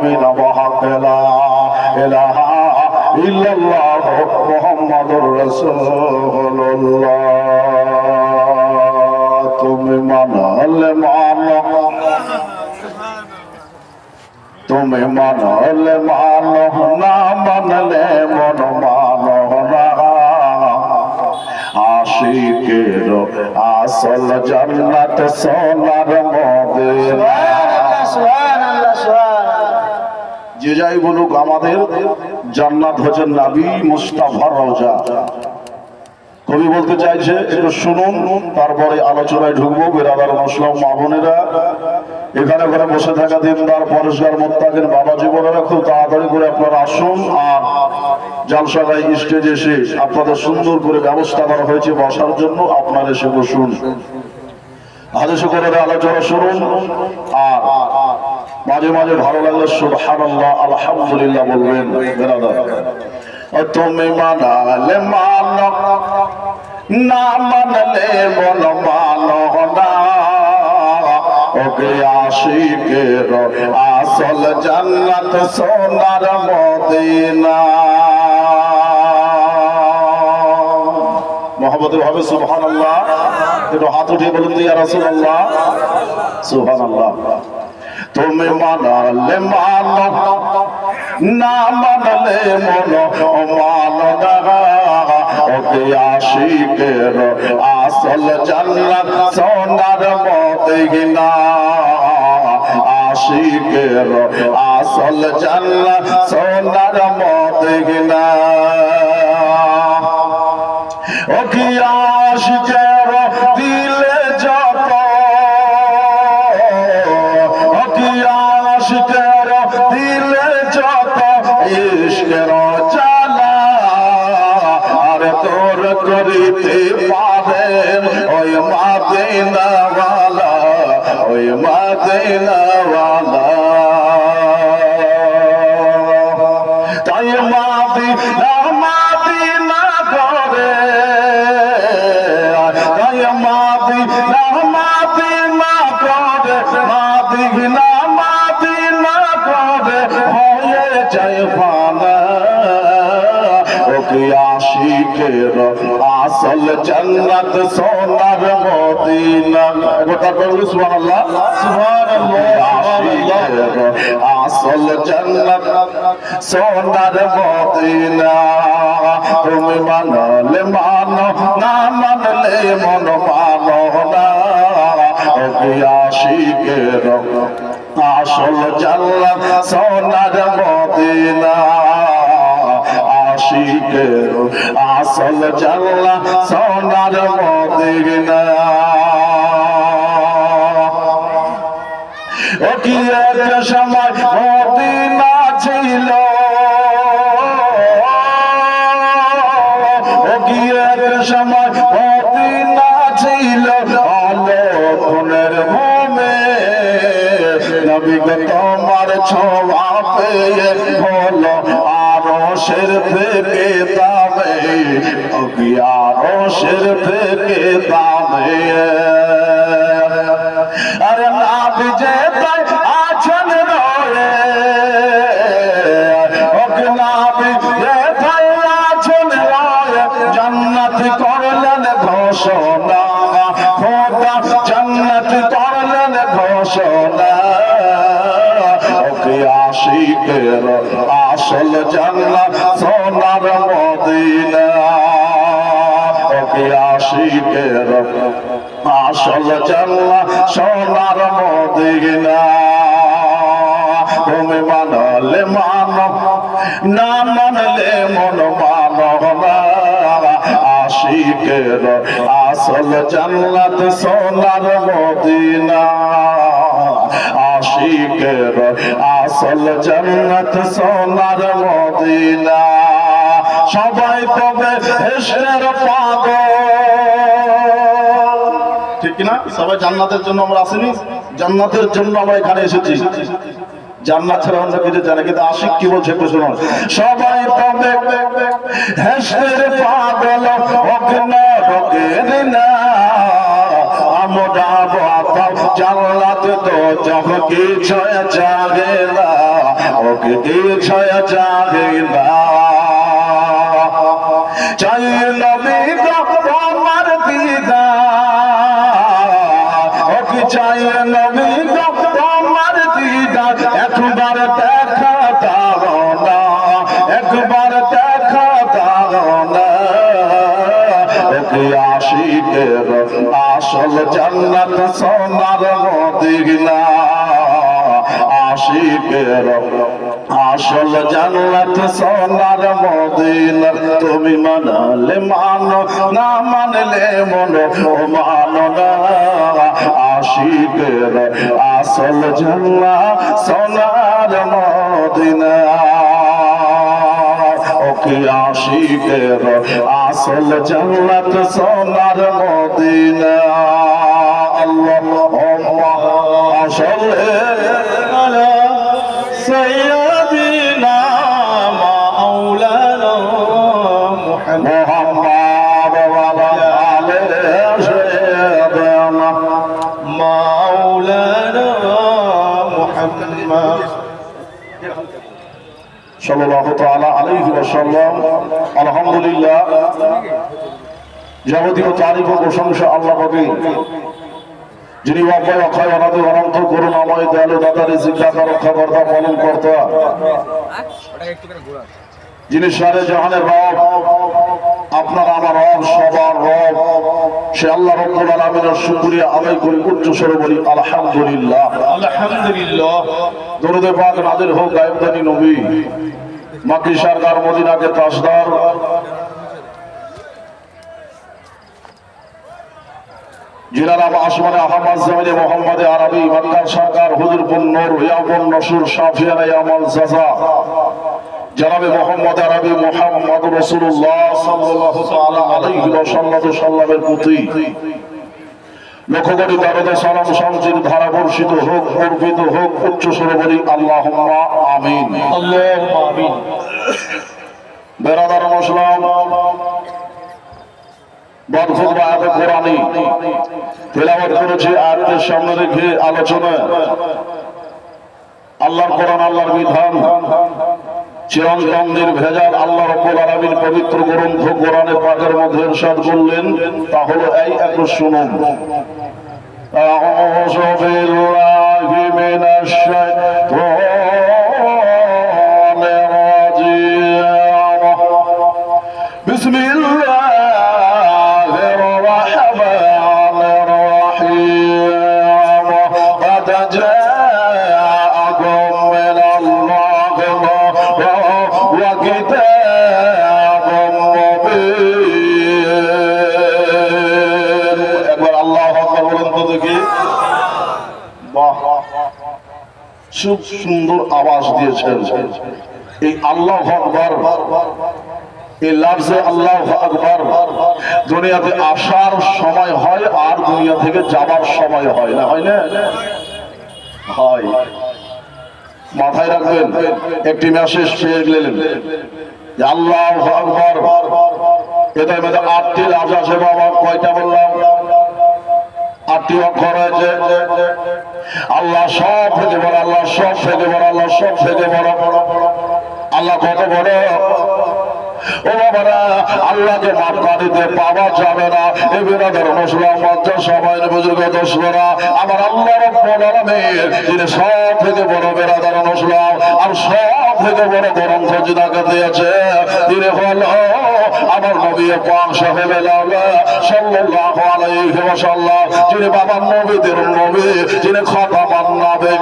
আলামিন বহক লা ইলাহা ইল্লাল্লাহ মুহাম্মাদুর রাসূলুল্লাহ। তুমি মানলে মানো, তুমি মানলে মানো, না মানলে মন মানো না। আশিকের আসল জান্নাত সোনার মদিনা। যে যাই বলুক, আমাদের জান্নাত হচ্ছে নবী মুস্তাফার রওজা। কবি বলতে চাইছে, একটু শুনুন, তারপরে আলোচনায় ঢুকবো। বেরাদার মুসলিম মা বোনেরা, এখানে ঘরে বসে থাকা দিনদার পরিষ্কার মোত্তাকিন বাবা জীবনেরা, খুব তাড়াতাড়ি করে আপনারা আসুন। আর জালসাগায় স্টেজে এসে আপনাদের সুন্দর করে ব্যবস্থা করা হয়েছে বসার জন্য, আপনারা এসে বসুন, হাদিস করে আলোচনা শুনুন। আর মাঝে মাঝে ভালো লাগলে সুবহানাল্লাহ আলহামদুলিল্লাহ বলবেন। বেরাদার, তুমি মানলে মানো, না মানলে বল মানো না। ওকে আশিকের আসল জান্নাত সোনার মদিনা। মহব্বতে ভাবে সুবহানাল্লাহ, একটু হাত উঠিয়ে বলুন ইয়া রাসূলুল্লাহ। সুবহানাল্লাহ। তুমি মানলে মানো, না মানলে মন মানো না। ওকে আশিকের আসল জান্নাত সোনার মদিনা। আশিকের আসল জান্নাত সোনার মদিনা। ওকে আশিকের দিলে যত, ওকে আশিকের দিলে যত ইশকের জালা, আর তোর করিতে পারেন ওই মদিনাওয়ালা, ওই মদিনাওয়ালা। তাই মদিনা মদিনা করে, তাই মদিনা মদিনা করে, মদিনা মদিনা করে হয়ে যায় ফানা। ওকে আশিকের আসল জান্নাত সোনার মদিনা। কথা বলুন সুবহানাল্লাহ। সুবহানাল্লাহ। আশিকের আসল জান্নাত সোনার মদিনা। তুমি মানলে মানো, না মানলে মন মানো না। ওকে আশিকের আসল জান্নাত সোনার মদিনা। আশিকের আসল জান্নাত সোনার মদিনা। ও কি এক সময় মদিনা ছিল, ও কি এক সময় মদিনা ছিল আলোকনের ভূমে। নবী গো তোমার ছোঁয়া পেয়ে হলো আরশের থেকে দামে, ও কি আরশের থেকে দামে। আরে নবী যে তাই আছেন রয়ে, ও কি নবী যে তাই আছেন রয়ে। জান্নাত করলেন ঘোষণা, খোদা জান্নাত করলেন ঘোষণা। ওকে আশিকের আসল জান্নাত সোনার মদিনা। ওকে আশিকের আসল জান্নাত সোনার মদিনা। তুমি মানলে মানো, না মানলে মন মানো না। আশিকের আসল জান্নাত সোনার মদিনা। আশিকের আসল জান্নাত সোনার মদিনা। সবাই তবে ইশকের পাগল, ঠিক না? সবাই জান্নাতের জন্য আমরা আসিনি, জান্নাতের জন্য আমরা এখানে এসেছি। জান্নাত ছাড়া অন্য কিছু জানে, কিন্তু আশিক কি বলছে একটু শুনুন। সবাই তবে ইশকের পাগল, অগ্নি রোগের না। আমরা বাবা জান্নাত তো যখন কিছু জাগে না। ওকে এই ছায়া চাহে না চাই নবী তোমার দিদার ওকে চাই নবী তোমার দিদার একবার দেখা দাও না একবার দেখা দাও না ওকে আশিকের আসল জান্নাত সোনার মদিনা আশিকের আসল জান্নাত সোনার মদিনা তুমি মানলে মানো না মানলে মনো মানো না আশিকের আসল জান্নাত সোনার মদিনা ওকে আশিকের আসল জান্নাত সোনার মদিনা আল্লাহুম্মা সাল্লি আলা সাইয়্যিদিনা মাওলানা মুহাম্মদ ওয়া আলা আলি সাইয়্যিদিনা মাওলানা মুহাম্মদ সাল্লাল্লাহু তাআলা আলাইহি ওয়াসাল্লাম। আলহামদুলিল্লাহ, যাবতীয় তারিফ ও প্রশংসা আল্লাহ পাকের, যিনি অক্ষয় অক্ষয় অনাদি অনন্ত করুণাময় দয়ালু দাতা রিজিক দাতা রক্ষাকর্তা পালন কর্তা, যিনি সারে জাহানের রব, আপনার আমার রব, সবার রব, সে আল্লাহ রাব্বুল আলামিনের শুকরিয়া আদায় করি, উচ্চ স্বরে বলি আলহামদুলিল্লাহ। আলহামদুলিল্লাহ। দরুদ পাক নাযিল হোক গায়েবদানি নবী মাক্কি সরকার মদিনাকে তাজদার जिला नाम आसमान अहमद जमीन मोहम्मद अरबी मक्कार सरकार हुजूरपुर नूर याबुन नसूर शाफियाना यामल जजा जनाब मोहम्मद अरबी मोहम्मद रसूलुल्लाह सल्लल्लाहु ताआला अलैहि वसल्लम प्रति लक्ष कोटी दरद सालाम शांतिर धारा बर्षित होक अर्पित होक उच्च स्वरे बली आल्लाहुम्मा आमीन अल्लाहुम्मा आमीन। बेरादार मुसलमान কোরআনী তেলাওয়াত করেছি আয়াতের সামনে রেখে আলোচনা আল্লাহর কোরআন আল্লাহর বিধান চিরন্তন নির্ভেজাল আল্লাহ রাব্বুল আলামিন পবিত্র গ্রন্থ কোরআনে পাকের মধ্যে ইরশাদ করলেন, তা হলো এই একটু শুনুন। আউযু বিল্লাহি মিনাশ শাইতানির রাজিম বিসমিল্লাহ খুব সুন্দর আওয়াজ দিয়েছেন। এই আল্লাহু আকবার, এই লফজে আল্লাহু আকবার দুনিয়াতে আসার সময় হয় আর দুনিয়া থেকে যাবার সময় হয় না, হয় না? হয়। মাথায় রাখবেন, একটি মেসেজ পেয়ে গেলেন যে আল্লাহু আকবার, এটার মধ্যে 8টি লফজ আছে। বাবা কয়টা বললাম? 8টি অক্ষর আছে। আল্লাহ সব থেকে বড়, আল্লাহ সব থেকে বড়, আল্লাহ সব থেকে বড়। আল্লাহ কত বড় ও বাবারা, আল্লাহকে মাপ দিতে পাওয়া যাবে না। এ বিরাদার মুসলমান মঞ্চের সবাই বুজুর্গ দোস্তরা, আমার আল্লাহ রাব্বুল আলামিন যিনি সব থেকে বড় বিরাদার মুসলমান আর সব থেকে বড় গ্রন্থ যিনাকে দিয়েছে, তিনি হলো আমার নবী পাক সাল্লাল্লাহু আলাইহি ওয়াসাল্লাম, যিনি বাবার নবীদের নবী, যিনি খাতামান নবী,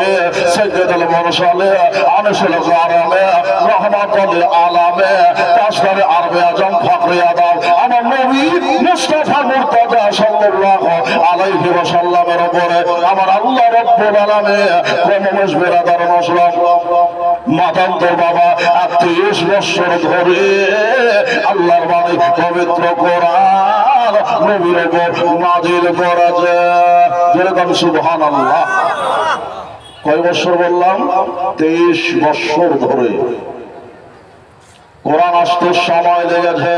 সাইয়্যিদুল মুরসালিন, আনিসুল কারামে, রাহমাতুল আলামিন, তাসরে আরবে আজম, ফখরে আদম, আমার নবী মুস্তাফা মুর্তজা সাল্লাল্লাহু আলাইহি ওয়াসাল্লামের উপরে আমার আল্লাহ রাব্বুল আলামিন কমবেশ বিরাদার মুসলমান মাতান্তর বাবা 30 বছর ধরে আল্লাহর বাণী পবিত্র কোরআন নবীর উপর নাযিল করেছে। যেরকম সুবহানাল্লাহ। কয় বছর বললাম? 23 বছর ধরে কোরআন আসতে সময় লেগেছে।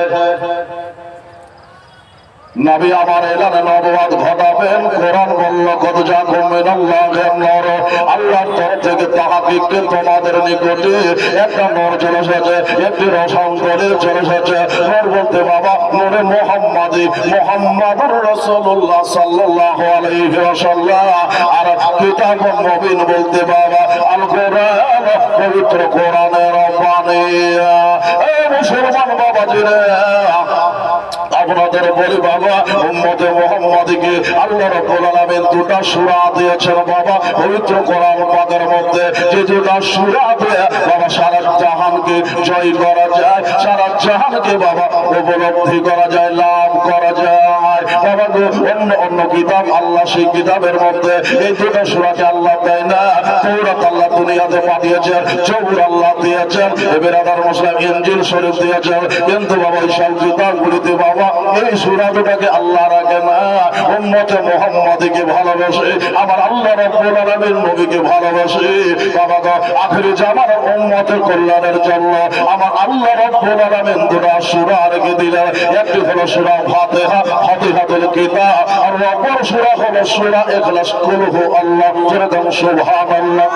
নবী আমার এলানে নবুয়ত ঘটাবেন। কোরআন বলল কদ জাকুম মিনাল্লাহিন নূর, আল্লাহর তরফ থেকে তাহকিকে তোমাদের নিকটে একটা নূর চলে এসেছে, একটি রসান্তরে চলে এসেছে। নূর বলতে বাবা নূরে মুহাম্মাদি, মুহাম্মাদুর রাসূলুল্লাহ সাল্লাল্লাহু আলাইহি ওয়াসাল্লাম। আর কিতাবুন মুবিন বলতে বাবা আল কোরআন, পবিত্র কোরআনের বাণী। এই মুসলমান বাবাজিরা, আপনাদের বলি বাবা, উম্মতে মুহাম্মাদীকে আল্লাহ রাব্বুল আলামিন দুটো সূরা দিয়েছেন বাবা পবিত্র কোরআন পাকের মধ্যে। যে দুটো সূরা দিয়ে বাবা সারা জাহানকে জয় করা যায়, সারা জাহানকে বাবা উপলব্ধি করা যায়, লাভ করা যায় বাবা গো। অন্য অন্য কিতাব আল্লাহ সেই কিতাবের মধ্যে এই দুটো সূরাকে আল্লাহ দেয় না। তাওরাত আল্লাহ দুনিয়াতে পাঠিয়েছেন, জবুর আল্লাহ দিয়েছেন, বেরাদার মুসলিম ইনজিল শরীফ দিয়েছেন, কিন্তু বাবা এই সব কিতাবগুলিতে বাবা এই সূরা দুটাকে আল্লাহ রাখে না। উম্মতে মুহাম্মাদীকে ভালোবাসে, আমার আল্লাহ রাব্বুল আলামিন নবীকে ভালোবাসে বাবা গো। আখিরি জামার উম্মতের কল্যাণের জন্য আমার আল্লাহ রাব্বুল আলামিন দুটো সূরা রেখে দিলেন। একটি হলো সূরা ফাতিহা, ফাতিহাতুল কিতাব, আর অপর সূরা হলো সূরা ইখলাস। কুল হু আল্লাহ, যেরকম সুবহানাল্লাহ।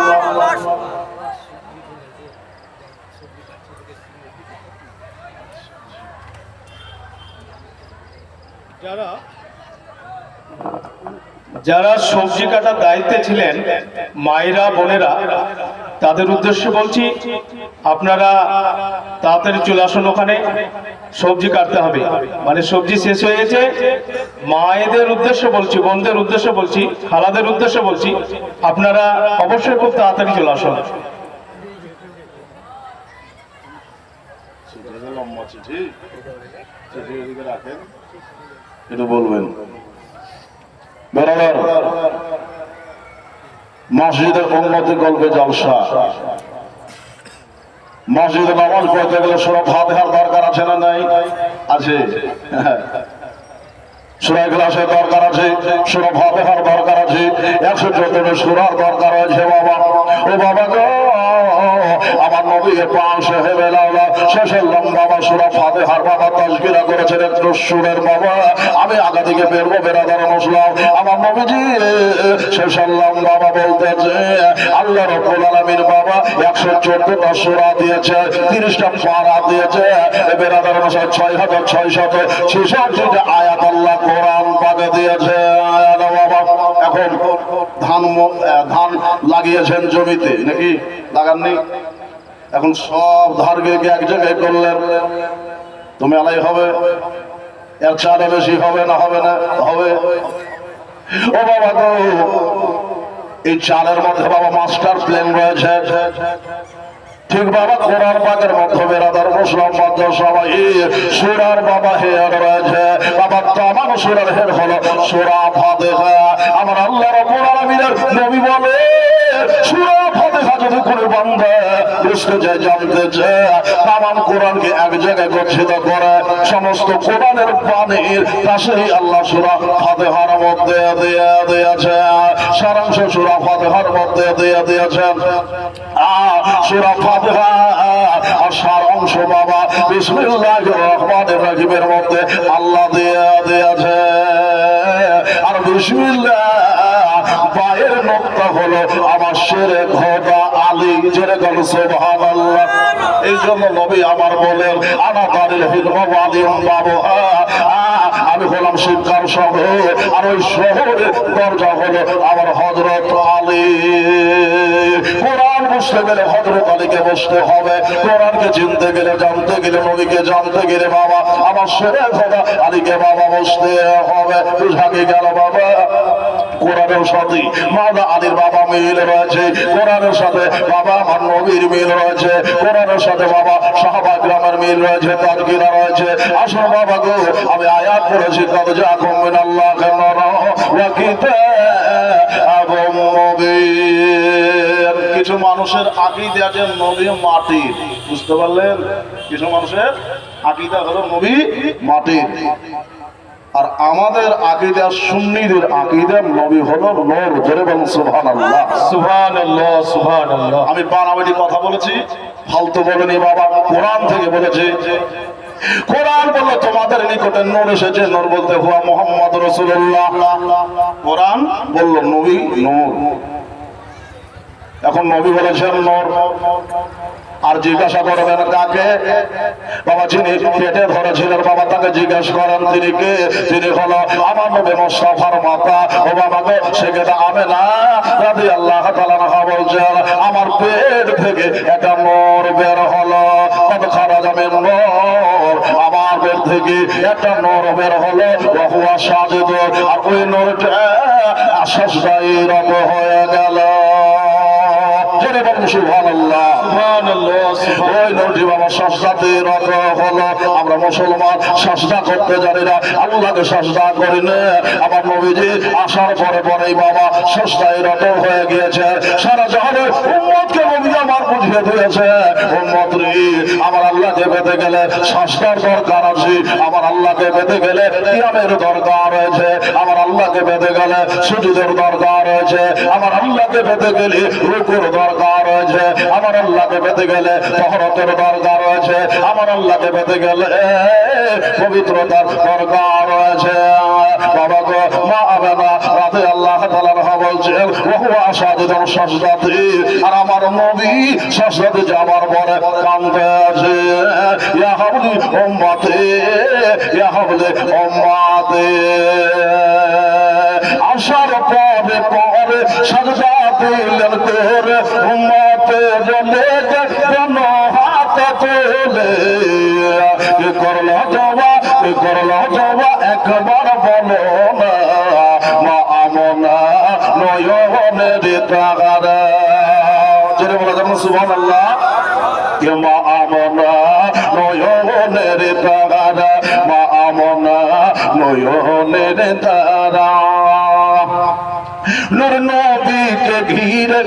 যারা সবজি কাটার দায়িত্বে ছিলেন মায়েরা বোনেরা, তাদের উদ্দেশ্যে বলছি আপনারা তাড়াতাড়ি চলে আসুন, ওখানে সবজি কাটতে হবে। মানে সবজি শেষ হয়ে গেছে। মায়েদের উদ্দেশ্যে বলছি, বোনদের উদ্দেশ্যে বলছি, খালাদের উদ্দেশ্যে বলছি, আপনারা অবশ্যই খুব তাড়াতাড়ি চলে আসুন। এটা বলবেন বরাবর মসজিদের উন্নতি গল্পে জলসা। মসজিদে নামাজ পড়তে গেলে সূরা ফাতিহার দরকার আছে না নাই? আছে। সূরা ইখলাসের দরকার আছে, সূরা ফাতিহার দরকার আছে, 114 সূরার দরকার আছে বাবা। ও বাবা গো, আমার নবী পাক সাহেবের আল্লাহ শেষেল্লাম বাবা সূরা ফাতিহার বাবা তাজকিরা করেছেন একটু সুরের বাবা। আমি আগা থেকে বেরবো বেরাদার মুসলিম, আমার নবীজি শেষেল্লাম বাবা বলতেছে আল্লাহ রাব্বুল আলামিন বাবা 114টা সূরা দিয়েছে, 30টা পারা দিয়েছে, বেরাদার মুসলিম 6666 আয়াত আল্লাহ কোরআন পাকে দিয়েছে বাবা। এখন ধান লাগিয়েছেন জমিতে নাকি লাগাননি? এখন সব ধারকে এক জায়গায় করলেন তো মেলাই হবে, এর চালে বেশি হবে না? হবে না? হবে। ও বাবা গো, এই চালের মধ্যে বাবা মাস্টার প্ল্যান রয়েছে, ঠিক বাবা কোরআন পাকের মধ্যে বেরাদার মুসলিম মধ্যে সবাই সূরার বাবা হেয়ার রয়েছে বাবা। তামাম সূরার হেড হলো সূরা ফাতিহা। আমার আল্লাহ রাব্বুল আলামিনের নবী বলে সূরা ফাতিহা যদি কোনো বান্দা বুঝতে চায়, জানতে চায়, তামাম কোরআনকে এক জায়গায় গচ্ছিত করে সমস্ত কোরআনের বাণীর পাশেই আল্লাহ সূরা ফাতিহার মধ্যে দিয়ে দিয়েছে, সারাংশ সূরা ফাতিহার মধ্যে দিয়ে দিয়েছেন। সূরা ফাতিহা আর সারাংশ বাবা বিসমিল্লাহির রহমানির রহিমের মধ্যে আল্লাহ দিয়ে দিয়েছে। আর বিসমিল্লাহ পায়ের নকতা হলো আমার শেরে খোদা আলী, যেরকম সুবহানাল্লাহ। এই জন্য নবী আমার বলেন আনা তারিল হিলম আলিম বাবুহা, আমি হলাম শিক্ষার শহর, আর ওই শহরের দরজা হলো আমার হযরত আলী। কোরআন বুঝতে গেলে হযরত আলীকে বসতে হবে, কোরআনকে চিনতে গেলে, জানতে গেলে, নবীকে জানতে গেলে বাবা আমার শেরে খোদা আলীকে বাবা বসতে হবে। বুঝা কি গেল বাবা? কোরআনের সাথে মাওলা আলীর বাবা মিল রয়েছে, কোরআনের সাথে বাবা আমার নবীর মিল রয়েছে, কোরআনের সাথে বাবা সাহাবা গ্রামের মিল রয়েছে, তাজকিরা রয়েছে। আসুন বাবা গো, আমি আয়াত পড়েছি কদ জাকুম মিনাল্লাহি নূরুন ওয়া কিতাবুম মুবিন। কিছু মানুষের আকীদা আছে নবী মাটির, বুঝতে পারলেন? কিছু মানুষের আকীদা হলো নবী মাটির, আর আমাদের আকীদা সুন্নিদের আকীদা নবী হলো নূর। জোরে বলুন সুবহানাল্লাহ। সুবহানাল্লাহ, সুবহানাল্লাহ। আমি বানাবাড়ি কথা বলেছি, ফালতু বলিনি বাবা, কোরআন থেকে বলেছি। কোরআন বলল তোমাদের নিকটে নূর এসেছে, নূর বলতে হুয়া মুহাম্মদ রাসূলুল্লাহ। কোরআন বলল নবী নূর, এখন নবী বলেছেন নূর। আর জিজ্ঞাসা করবেন কাকে? বাবা যিনি পেটে ধরেছিলেন বাবা তাকে জিজ্ঞাসা করেন তিনি কে? তিনি হলো আমার নবী মুস্তাফার মাতা ও বাবাকে সেখানে আমেনা রাদিয়াল্লাহু তাআলা আনহা বলছেন আমার পেট থেকে একটা নূর বের হলো, কত খারাজ মিন নূর, আমার পেট থেকে একটা নূর বের হলো, ওয়া হুয়া সাজিদ, আর ওই নূরটা আশাশাই রব হয়ে গেল। জেনে বলুন সুবহানাল্লাহ। ওই নূরটি বাবা সাজদাতে রত হলো। আমরা মুসলমান সাজদা করতে জানি না, আল্লাহকে সাজদা করি না। আমার নবীজি আসার পরে পরেই বাবা সাজদায় রত হয়ে গিয়েছে। সারা জাহানের উম্মতকে নবী আমার বুঝিয়ে দিয়েছে, উম্মত রে আমার আল্লাহকে পেতে গেলে সাজদার দরকার আছে, আমার আল্লাহকে পেতে গেলে কিয়ামের দরকার রয়েছে, আমার আল্লাহকে পেতে গেলে সুজুদের দরকার রয়েছে, আমার আল্লাহকে পেতে গেলে রুকুর দরকার রয়েছে, আমার আল্লাহকে পেতে গেলে তহরতের দরকার রয়েছে, আমার আল্লাহকে পেতে গেলে পবিত্রতার দরকার রয়েছে। বাবা গো মা আমেনা রাদিয়াল্লাহু তাআলা আনহা বলছেন ওয়া হুয়া সাজিদুন সাজদাতে, আর আমার নবী সাজদাতে যাবার পরে কাঁদতেছে ইয়া হাবলি উম্মতি ইয়া হাবলি উম্মতি। আসার পরে পরে সাজদা দিলেন করে উম্মতে জলে যেন হাত তুলে, কি করলো জবা কি করলো জবা একবার বলো না মা আমনা নয়নের তাগারা। জেনে বলা যাবে সুবহানাল্লাহ। কে মা আমনা নয়নের তাগারা, মা আমনা নয়নের তারা। নূর নবীকে ঘিরে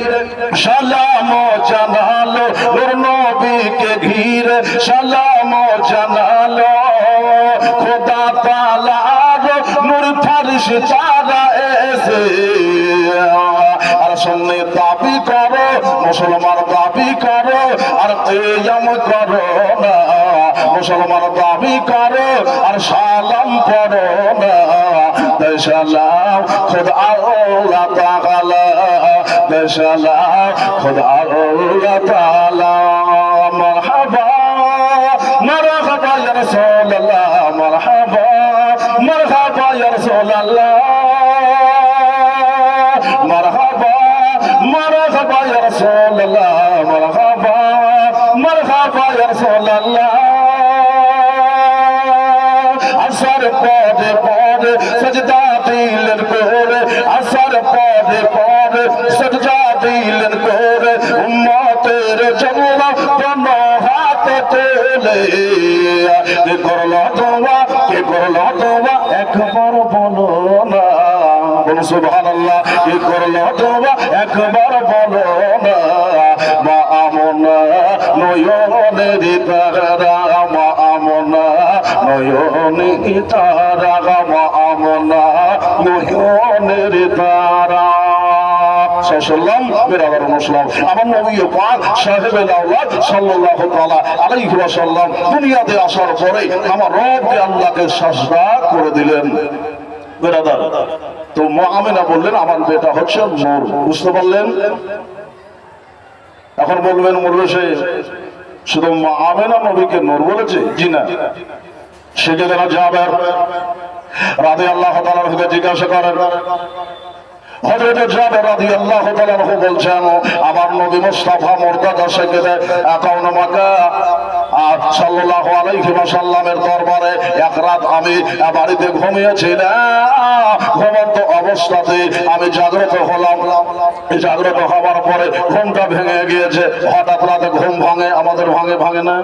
সালাম জানালো, নূর নবীকে ঘিরে সালাম জানালো, খোদা তাআলার নূর ফেরেশতারা এসে আর সামনে দাবি করো মুসলমান দাবি করো আর কিয়াম করো না, মুসলমান দাবি করো আর সালাম পড়ো না। সালাম খুদা আল্লাহ তাআলা, সালাম খুদা আল্লাহ তাআলা। মারহাবা মারহাবা ইয়া রাসূলুল্লাহ, মারহাবা মারহাবা ইয়া রাসূলুল্লাহ, মারহাবা মারহাবা ইয়া রাসূলুল্লাহ, মারহাবা মারহাবা ইয়া রাসূলুল্লাহ। আসার পরে পরে সাজদা দিলেন করে, আসার পরে পরে সাজদা দিলেন করে, উম্মতের জন্য কোন হাত তোলে, কে করলো দোয়া কে করলো দোয়া একবার বলো না, বলো সুবহানাল্লাহ। কে করলো দোয়া একবার বলো না মা আমনা নয়নের তারা, মা আমনা নয়নের তারা, মা আমনা নয়নের তারা। সাল্লাম বেরাবার মুসলিম আমার নবী পাক সাহেবে আওলাদ সাল্লাল্লাহু তাআলা আলাইহি ওয়াসাল্লাম দুনিয়াতে আসার পরে আমার রব আল্লাহকে সাজদা করে দিলেন। বেরাদার তো মা আমেনা বললেন আমার বেটা হচ্ছে নূর, বুঝতে পারলেন? এখন বলবেন মুরবে শুধু মা আমেনা নবীকে নূর বলেছে? জি না, সেখানে জাবের রাদিয়াল্লাহু তাআলা থেকে জিজ্ঞাসা করেন, হযরত জাবের রাদিয়াল্লাহু তাআলা বলছেন আমার নবী মুস্তাফা মুর্তজা সেখানে একাউন মাকা সাল্লাল্লাহু আলাইহি ওয়াসাল্লামের দরবারে এক রাত আমি বাড়িতে ঘুমিয়েছিলাম, ঘুমন্ত অবস্থাতে আমি জাগ্রত হলাম। জাগ্রত হওয়ার পরে ঘুমটা ভেঙে গিয়েছে। হঠাৎ রাতে ঘুম ভাঙে, আমাদের ভাঙে ভাঙে না?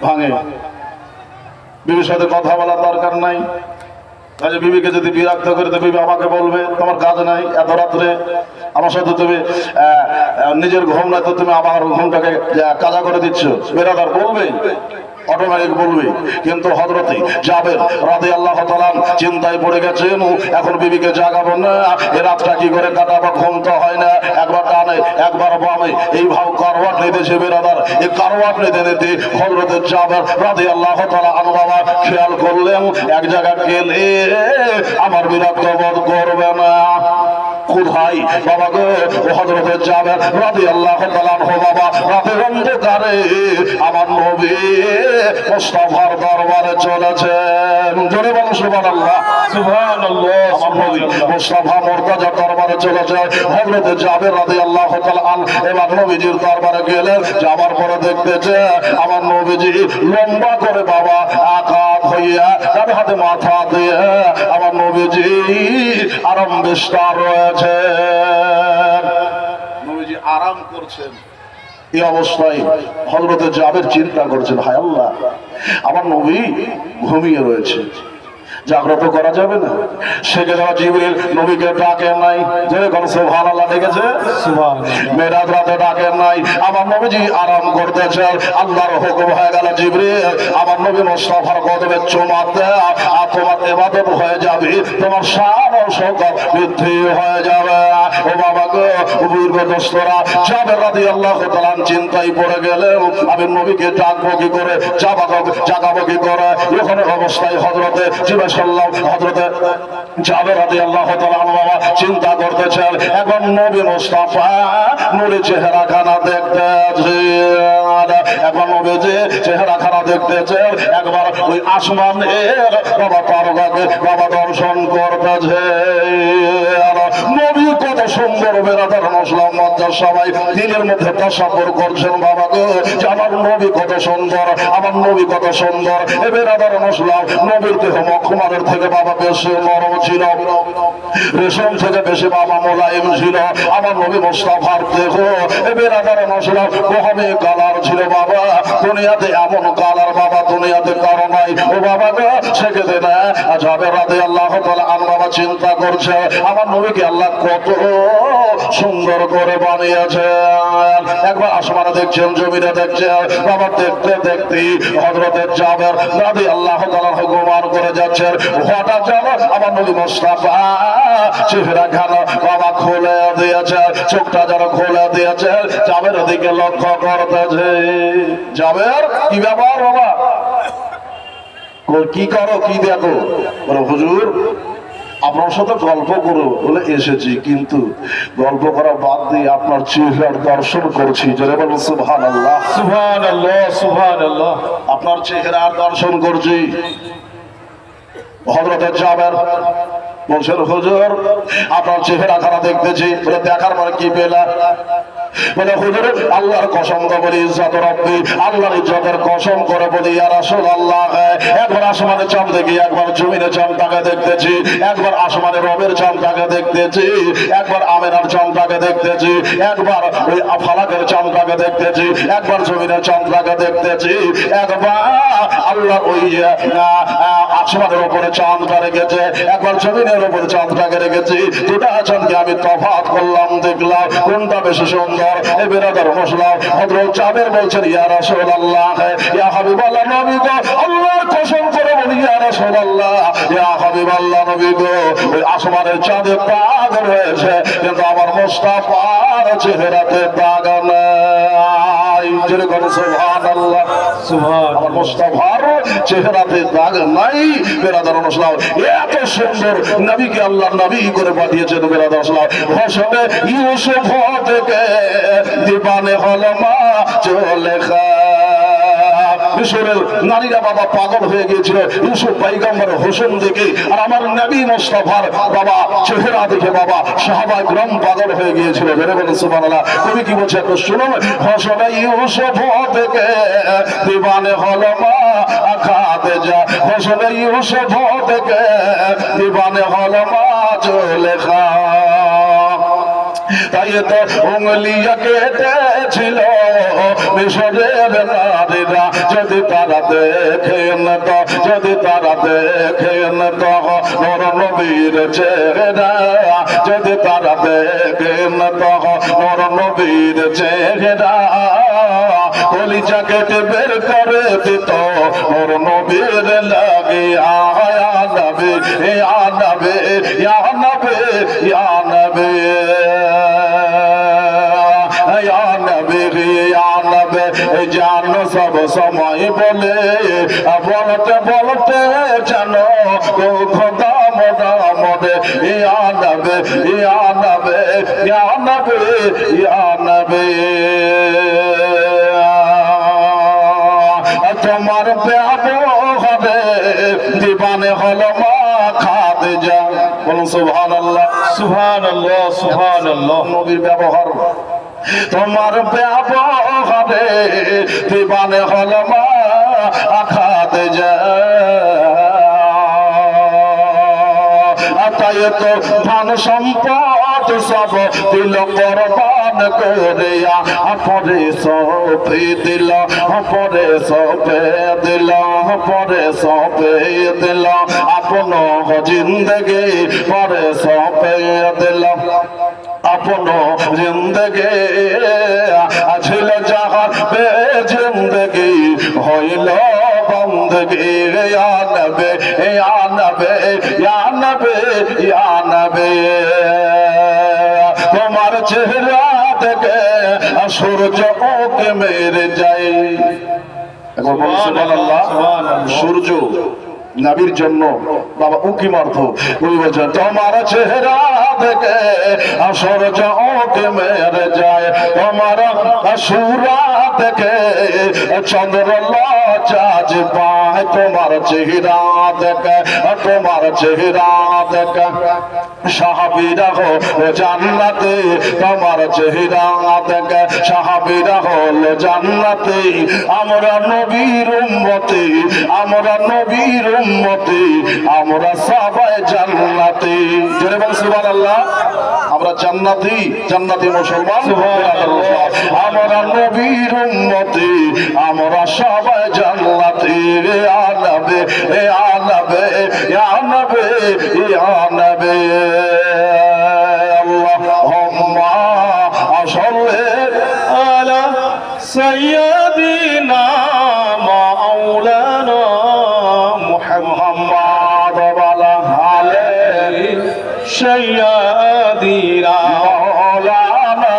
ভাঙে। বিবির সাথে কথা বলার দরকার নাই। কাজে বিবিকে যদি বিরক্ত করে তো বিবি আমাকে বলবে তোমার কাজ নাই, এত রাত্রে আমার সাথে তুমি নিজের ঘুম না তো তুমি আমার ঘুমটাকে কাজা করে দিচ্ছ, বেরাদার বলবে, অটোমেটিক বলবে। কিন্তু হযরতে জাবের রাদিয়াল্লাহু তাআলা চিন্তায় পড়ে গেছেন, এখন বিবিকে জাগাবো না, এ রাতটা কি করে কাটাবো, ঘুম তো হয় না, একবার ডানে একবার বামে এই ভাব কারওয়াট নিতেছে বেরাদার। এই কারওয়াট নিতে নিতে হযরতে জাবের রাদিয়াল্লাহু তাআলা আনহু বাবা খেয়াল করলেন এক জায়গা গেলে আমার বিরক্ত বোধ করবে না। কোথায় বাবা গো? হযরতে জাবের রাদিয়াল্লাহু তাআলা আনহু বাবা রাতের অন্ধকারে আমার নবী মুস্তাফার দরবারে চলেছেন। জোরে বলো সুবহানাল্লাহ। সুবহানাল্লাহ। আমার নবী মুস্তাফা মুর্তজা দরবারে চলেছে। হযরতে জাবের রাদিয়াল্লাহু তাআলা এবার নবীজির দরবারে গেলেন। যাবার পরে দেখতেছে আমার নবীজি লম্বা করে বাবা আকাত হইয়া তার হাতে মাথা দিয়ে আমার নবীজি আরাম বিস্তার রয়েছে, নবীজি আরাম করছেন। এই অবস্থায় হযরতে জাবের চিন্তা করছেন, হায় আল্লাহ, আমার নবী ঘুমিয়ে রয়েছে, জাগ্রত করা যাবে না। সেখানে জিবরিল নবীকে ডাকে নাই, যে কোন সুবহানাল্লাহ ডেকেছে, মেরাজ রাতে ডাকে নাই। আমার নবীজি আরাম করতেছেন, আল্লাহর হুকুম হয়ে গেল, জিবরিল আমার নবী মুস্তাফার কদমে চুমা দাও, আর তোমার ইবাদত হয়ে যাবে, তোমার শান ও শওকত বৃদ্ধি হয়ে যাবে। ও বাবা গো, বুজুর্গ দোস্তরা, জাবের রাদিয়াল্লাহু তাআলা চিন্তায় পড়ে গেলেন, আমি নবীকে ডাকবো কি করে, জাগাবো কি করে। এখানে অবস্থায় হযরতে হযরতে জাবের রাদিয়াল্লাহু তাআলা আনহু বাবা চিন্তা করতেছেন, এখন নবী মুস্তাফা নূরে চেহারাখানা দেখতেছে, এখন নবীজি চেহারাখানা দেখতেছে, একবার ওই আসমানের বাবা তারকাকে বাবা দর্শন করতেছে। নবী কত সুন্দর, বেরাদার মুসলিম মজ্জা সবাই দিনের মধ্যে তাসাব্বুর করছেন, বাবা গো আমার নবী কত সুন্দর, আমার নবী কত সুন্দর। এ বেরাদার মুসলিম নবীর দেহ মখমলের থেকে বাবা বেশি নরম ছিল, রেশম থেকে বেশি বাবা মোলায়েম ছিল। আমার নবী মুস্তাফার দেহ এ বেরাদার মুসলিম গহমে কালার ছিল বাবা, দুনিয়াতে এমন কালার বাবা দুনিয়াতে কারো নাই। ও বাবা গো, সেক্ষেত্রে না জাবের রাদিয়াল্লাহু তাআলা আনহু বাবা চিন্তা করছে, আমার নবীকে আল্লাহ কত সুন্দর করে বানিয়েছে। একবার আসমানে দেখছেন, জমিনে দেখছেন, বাবা দেখতে দেখতে হযরতে জাবের রাদিয়াল্লাহু তাআলা হুকুমান করে যাচ্ছেন। হঠাৎ যেন আমার নবী মুস্তাফা চেহারাখানা বাবা খুলে দিয়েছে, চোখটা যেন খুলে দিয়েছে, জাবের দিকে লক্ষ্য করতেছে। জাবের, কি ব্যাপার বাবা, কি করো, কি দেখো? বলে হুজুর আপনার সাথে গল্প করো বলে এসেছি, কিন্তু গল্প করা বাদ দিয়ে আপনার চেহারার দর্শন করছি। জোরে বলুন সুবহানাল্লাহ। সুবহানাল্লাহ, সুবহানাল্লাহ। আপনার চেহারার দর্শন করছি। হযরতে জাবের বলছেন, হুজুর আপনার চেহারা খারাপ দেখতেছি। বলে দেখার পরে কি পেলা? বলে হুজুর আল্লাহর কসম করে বলি, ইজ্জত রব্বি, আল্লাহর ইজ্জতের কসম করে বলি, ইয়া রাসূলুল্লাহ, একবার আসমানে চাঁদ দেখি, একবার জমিনে চাঁদটাকে দেখতেছি, একবার আসমানে রবের চাঁদটাকে দেখতেছি, একবার আমেনার চাঁদটাকে দেখতেছি, একবার ওই ফালাকের চাঁদটাকে দেখতেছি, একবার জমিনের চাঁদটাকে দেখতেছি, একবার আল্লাহ ওই আসমানের উপরে চাঁদটা রেখেছে, একবার জমিনের উপরে চাঁদটাকে রেখেছি। দুটা চাঁদকে আমি তফাৎ করলাম, দেখলাম কোনটা বেশি সুন্দর। এই বেরাদার মুসলিম হযরত জাবের বলছেন, ইয়া রাসূলুল্লাহ, ইয়া হাবিবাল্লাহ, নবী গো আল্লাহর কসম করে বলি, ইয়া রাসূলুল্লাহ, ইয়া হাবিবাল্লাহ, নবী গো ওই আসমানের চাঁদে দাগ রয়েছে, কিন্তু আমার মুস্তাফার চেহারাতে দাগ নাই। জোরে বলো সুবহানাল্লাহ। সুবহানাল্লাহ। আমার মুস্তাফার চেহারাতে দাগ নাই। বেরাদার মুসলিম এত সুন্দর নবীকে আল্লাহ নবী করে পাঠিয়েছেন। বেরাদার মুসলিম ভাষণে ইউসুফ থেকে দিবানে হলো মা চলেখা, মিশরের নারীরা বাবা পাগল হয়ে গিয়েছিল ইউসুফ পয়গম্বর হোসেন দেখে, আর আমার নবী মুস্তাফার বাবা চেহারা দেখে বাবা সাহাবায়ে কিরাম পাগল হয়ে গিয়েছিল। বেরে বলেন সুবহানাল্লাহ। কবি কি বলছে একটু শুনুন, ভাষণে ইউসুফ থেকে দিবানে হলো মা খাদিজা, ভাষণে ইউসুফ থেকে দিবানে হলো মা চলেখা, তাই তো উঙ্গলিয়া কেটেছিল মিশরের নারীরা, যদি তারা দেখেন তো, যদি তারা দেখেন তো নর নবীর চেহারা, যদি তারা দেখেন কলিজা কেটে বের করে দিত ওর নবীর লাগে আনবে আনবে আনবে আনবে আনবে জান সব সময় বলে বলতে বলতে জানো খোদা মোদা মদে আনবে আনবে আনবে আনবে তোমার ব্যবহারে দিবানে হলো মা খাদিজা বলুন সুবহানাল্লাহ সুবহানাল্লাহ সুবহানাল্লাহ। নবীর ব্যবহার তোমার ব্যবহারে দিবানে হলো মা খাদিজা তাই তো ধন সম্পদ সব দিল কোরবান করিয়া পরে সপে দিল পরে সপে দিল পরে সপে দিল আপন জিন্দগি পরে সপে দিল আপন জিন্দগি ছিল যাহার বে জিন্দগি হইল বন্দগি আনবে আনবে আনবে আনবে তোমার চেহারা থেকে সূর্য ওকে মেরে যায় এখন বলুন সুবহানাল্লাহ। সূর্য নবীর জন্য বাবা উকি মারত উনি বলছেন তোমার চেহারা থেকে সূর্য ওকে মেরে যায় তোমার সুরা থেকে চন্দ্র লজ্জাজ পায় তোমার চেহারা থেকে তোমার চেহারা থেকে সাহাবীরা হলো জান্নাতে তোমার চেহারা থেকে সাহাবীরা হলো জান্নাতে আমরা নবীর উম্মতি আমরা নবীর উম্মতি আমরা সবাই জান্নাতি জোরে বল সুবহানাল্লাহ। আমরা জান্নাতি জান্নাতি মুসলমান সুবহানাল্লাহ। আমরা নবীর উম্মতি আমরা সবাই জান্নাতি আনবে আনবে আনবে আনবে আল্লাহুম্মা সাল্লি আলা সাইয়্যিদিনা মাওলানা মুহাম্মদ ওয়ালা আলিহি সাইয়্যিদিনা মাওলানা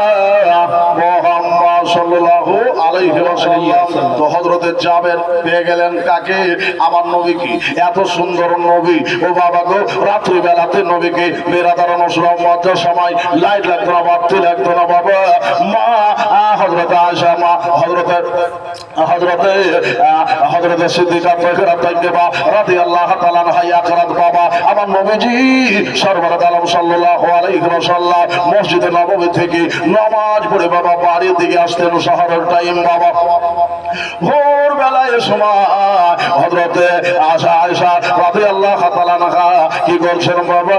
মুহাম্মদ সাল্লাল্লাহু আলাইহি ওয়াসাল্লাম। তো হযরতে জাবের পেয়ে গেলেন কাকে? আমার নবীকে। এত সুন্দর নবী ও বাবা গো, রাত্রি বেলাতে নবীকে বেরাদার নসরাম মধ্যে সময় লাইট লাগতো না, বাতি লাগতো না বাবা। মা হযরতে আয়েশা মা হযরতে সিদ্দিকা তাহিরা তাইয়্যিবা রাদিয়াল্লাহু তাআলা আনহা ইয়াকরাত বাবা আমার নবীজি সরওয়ার আলম সাল্লাল্লাহু আলাইহি ওয়াসাল্লাম মসজিদে নববী থেকে নামাজ পড়ে বাবা বাড়ির দিকে আসতেন শহরের টাইম বাবা। ভোর বেলায় সময় হযরতে আয়েশা রাদিয়াল্লাহু তাআলা আনহা কি করছেন বাবা?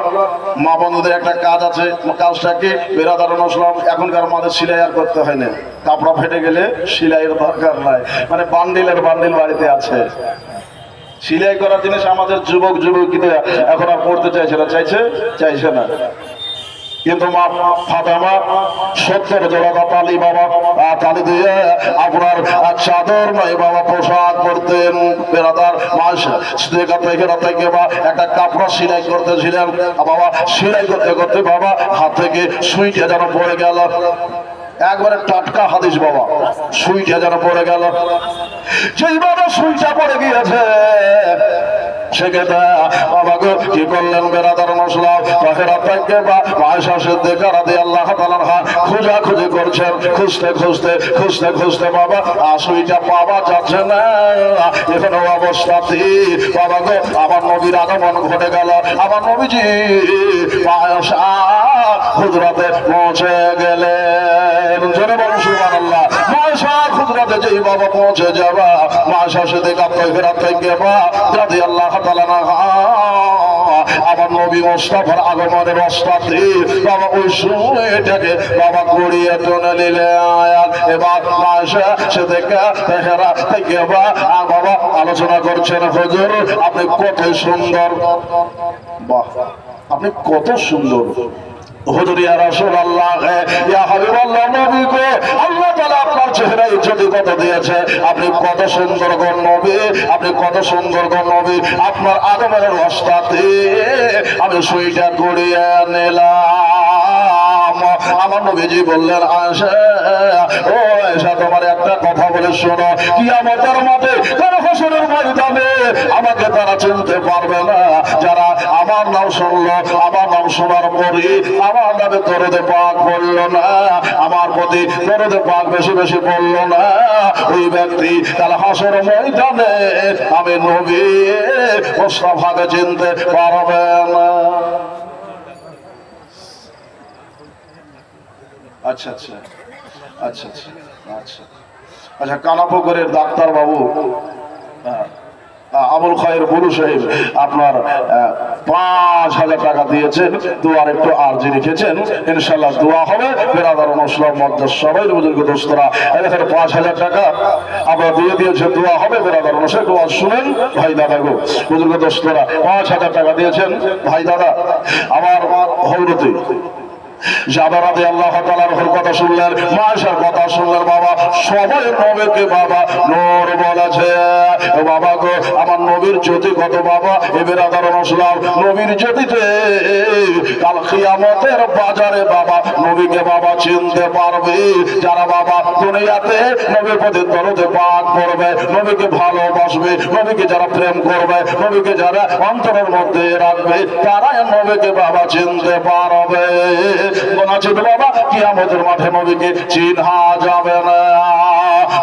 মা বন্ধুদের একটা কাজ আছে, কাজটা কি? বেরাদার নসলাম এখনকার মাঝে সেলাই আর করতে হয় না, কাপড় ফেটে গেলে সেলাইয়ের দরকার নাই, মানে বান্ডিলের বান্ডিল বাড়িতে আছে। সেলাই করার জিনিস আমাদের যুবক যুবতীরা এখন আর পড়তে চাইছে না, চাইছে না। কিন্তু মা ফাতেমা 70 জোড়া তালি বাবা তালি দিয়ে আপনার চাদর নাই বাবা পোশাক পরতেন। বেরাদার মাসা একটা কাপড় সেলাই করতেছিলেন বাবা। সেলাই করতে করতে বাবা হাত থেকে সুইটা যেন পড়ে গেল, একবারে টাটকা হাদিস বাবা, সুইটা যেন পড়ে গেল। যেই বাবা সুইটা পড়ে গিয়েছে সেক্ষেত্রে বাবা গো কি করলেন? বেরাদার মশলা তাহিরা তাইয়্যিবা আয়েশা সিদ্দিকা রাদিয়াল্লাহু তাআলা আনহা খোঁজাখুঁজি করছেন, খুঁজতে খুঁজতে বাবা সুইটা পাওয়া যাচ্ছে না। এখানে অবস্থাতে বাবা গো আমার নবীর আগমন ঘটে গেল। আমার নবীজি আয়েশা হুজরাতে পৌঁছে গেলেন। জোরে বলুন সুবহানাল্লাহ। আয়েশা হুজরাতে যেই বাবা পৌঁছে যাবা আয়েশা সিদ্দিকা তাহিরা তাইয়্যিবা রাদিয়াল্লাহু তাআলা আনহা আমার নবী মুস্তাফার আগমনের অবস্থাতে বাবা ওই সময়টাকে বাবা গড়িয়ে টেনে নিলে আয়াত। এবার আয়েশা সিদ্দিকা তাহিরা তাইয়্যিবা বাবা আলোচনা করছেন, হুজুর আপনি কত সুন্দর, বাহ আপনি কত সুন্দর, হুজুর ইয়া রাসূলুল্লাহ ইয়া হাবিবাল্লাহ নবী গো, আল্লাহ তাআলা আপনার চেহারায় যদি কত দিয়েছে, আপনি কত সুন্দর গো নবী, আপনি কত সুন্দর গো নবী, আপনার আদমের রসটাতে আমি সুইটা করিয়ে নিলাম। আমার নবীজি বললেন আয়েশা, ও আয়েশা তোমার একটা কথা বলে শোনো, কিয়ামতের মাঠে তারা হাসরের ময়দানে আমাকে তারা চিনতে পারবে না যারা আমার নাম শুনলো, আমার নাম শোনার পরে আমার নামে দরুদে পাক বললো না, আমার প্রতি দরুদে পাক বেশি বেশি বললো না, ওই ব্যক্তি তারা হাসরের ময়দানে আমি নবী মুস্তাফাকে চিনতে পারবে না। আচ্ছা আচ্ছা আচ্ছা আচ্ছা আচ্ছা আচ্ছা কানাপুকুরের ডাক্তার বাবু আবুল খায়ের বুলু সাহেব আপনার 5,000 টাকা দিয়েছেন, দোয়ার একটু আর্জি রেখেছেন, ইনশাআল্লাহ দোয়া হবে। বেরাদার মুসলিম মধ্যে সবাই বুজুর্গ দোস্তরা এখানে 5,000 টাকা আমরা দিয়ে দিয়েছেন, দোয়া হবে। বেরাদার মুসলিম দোয়া শুনেন ভাই দাদা গো, বুজুর্গ দোস্তরা 5,000 টাকা দিয়েছেন ভাই দাদা। আমার হলরতি জাবারাতে আল্লাহ তাআলার কথা শুনলেন, মায়েশার কথা শুনলেন, বাবা সবাই নবীকে বাবা নূর বলেছে। ও বাবা গো, আমার নবীর জ্যোতি কত বাবা, এবার আদারণ আসলাম নবীর জ্যোতিতে কাল কিয়ামতের বাজারে বাবা নবীকে বাবা চিনতে পারবে যারা বাবা দুনিয়াতে নবীর প্রতি দরদে পাক করবে, নবীকে ভালোবাসবে, নবীকে যারা প্রেম করবে, নবীকে যারা অন্তরের মধ্যে রাখবে, তারাই নবীকে বাবা চিনতে পারবে। বাবা কিয়ামতের মাঠে নবীকে চিনহা যাবে না।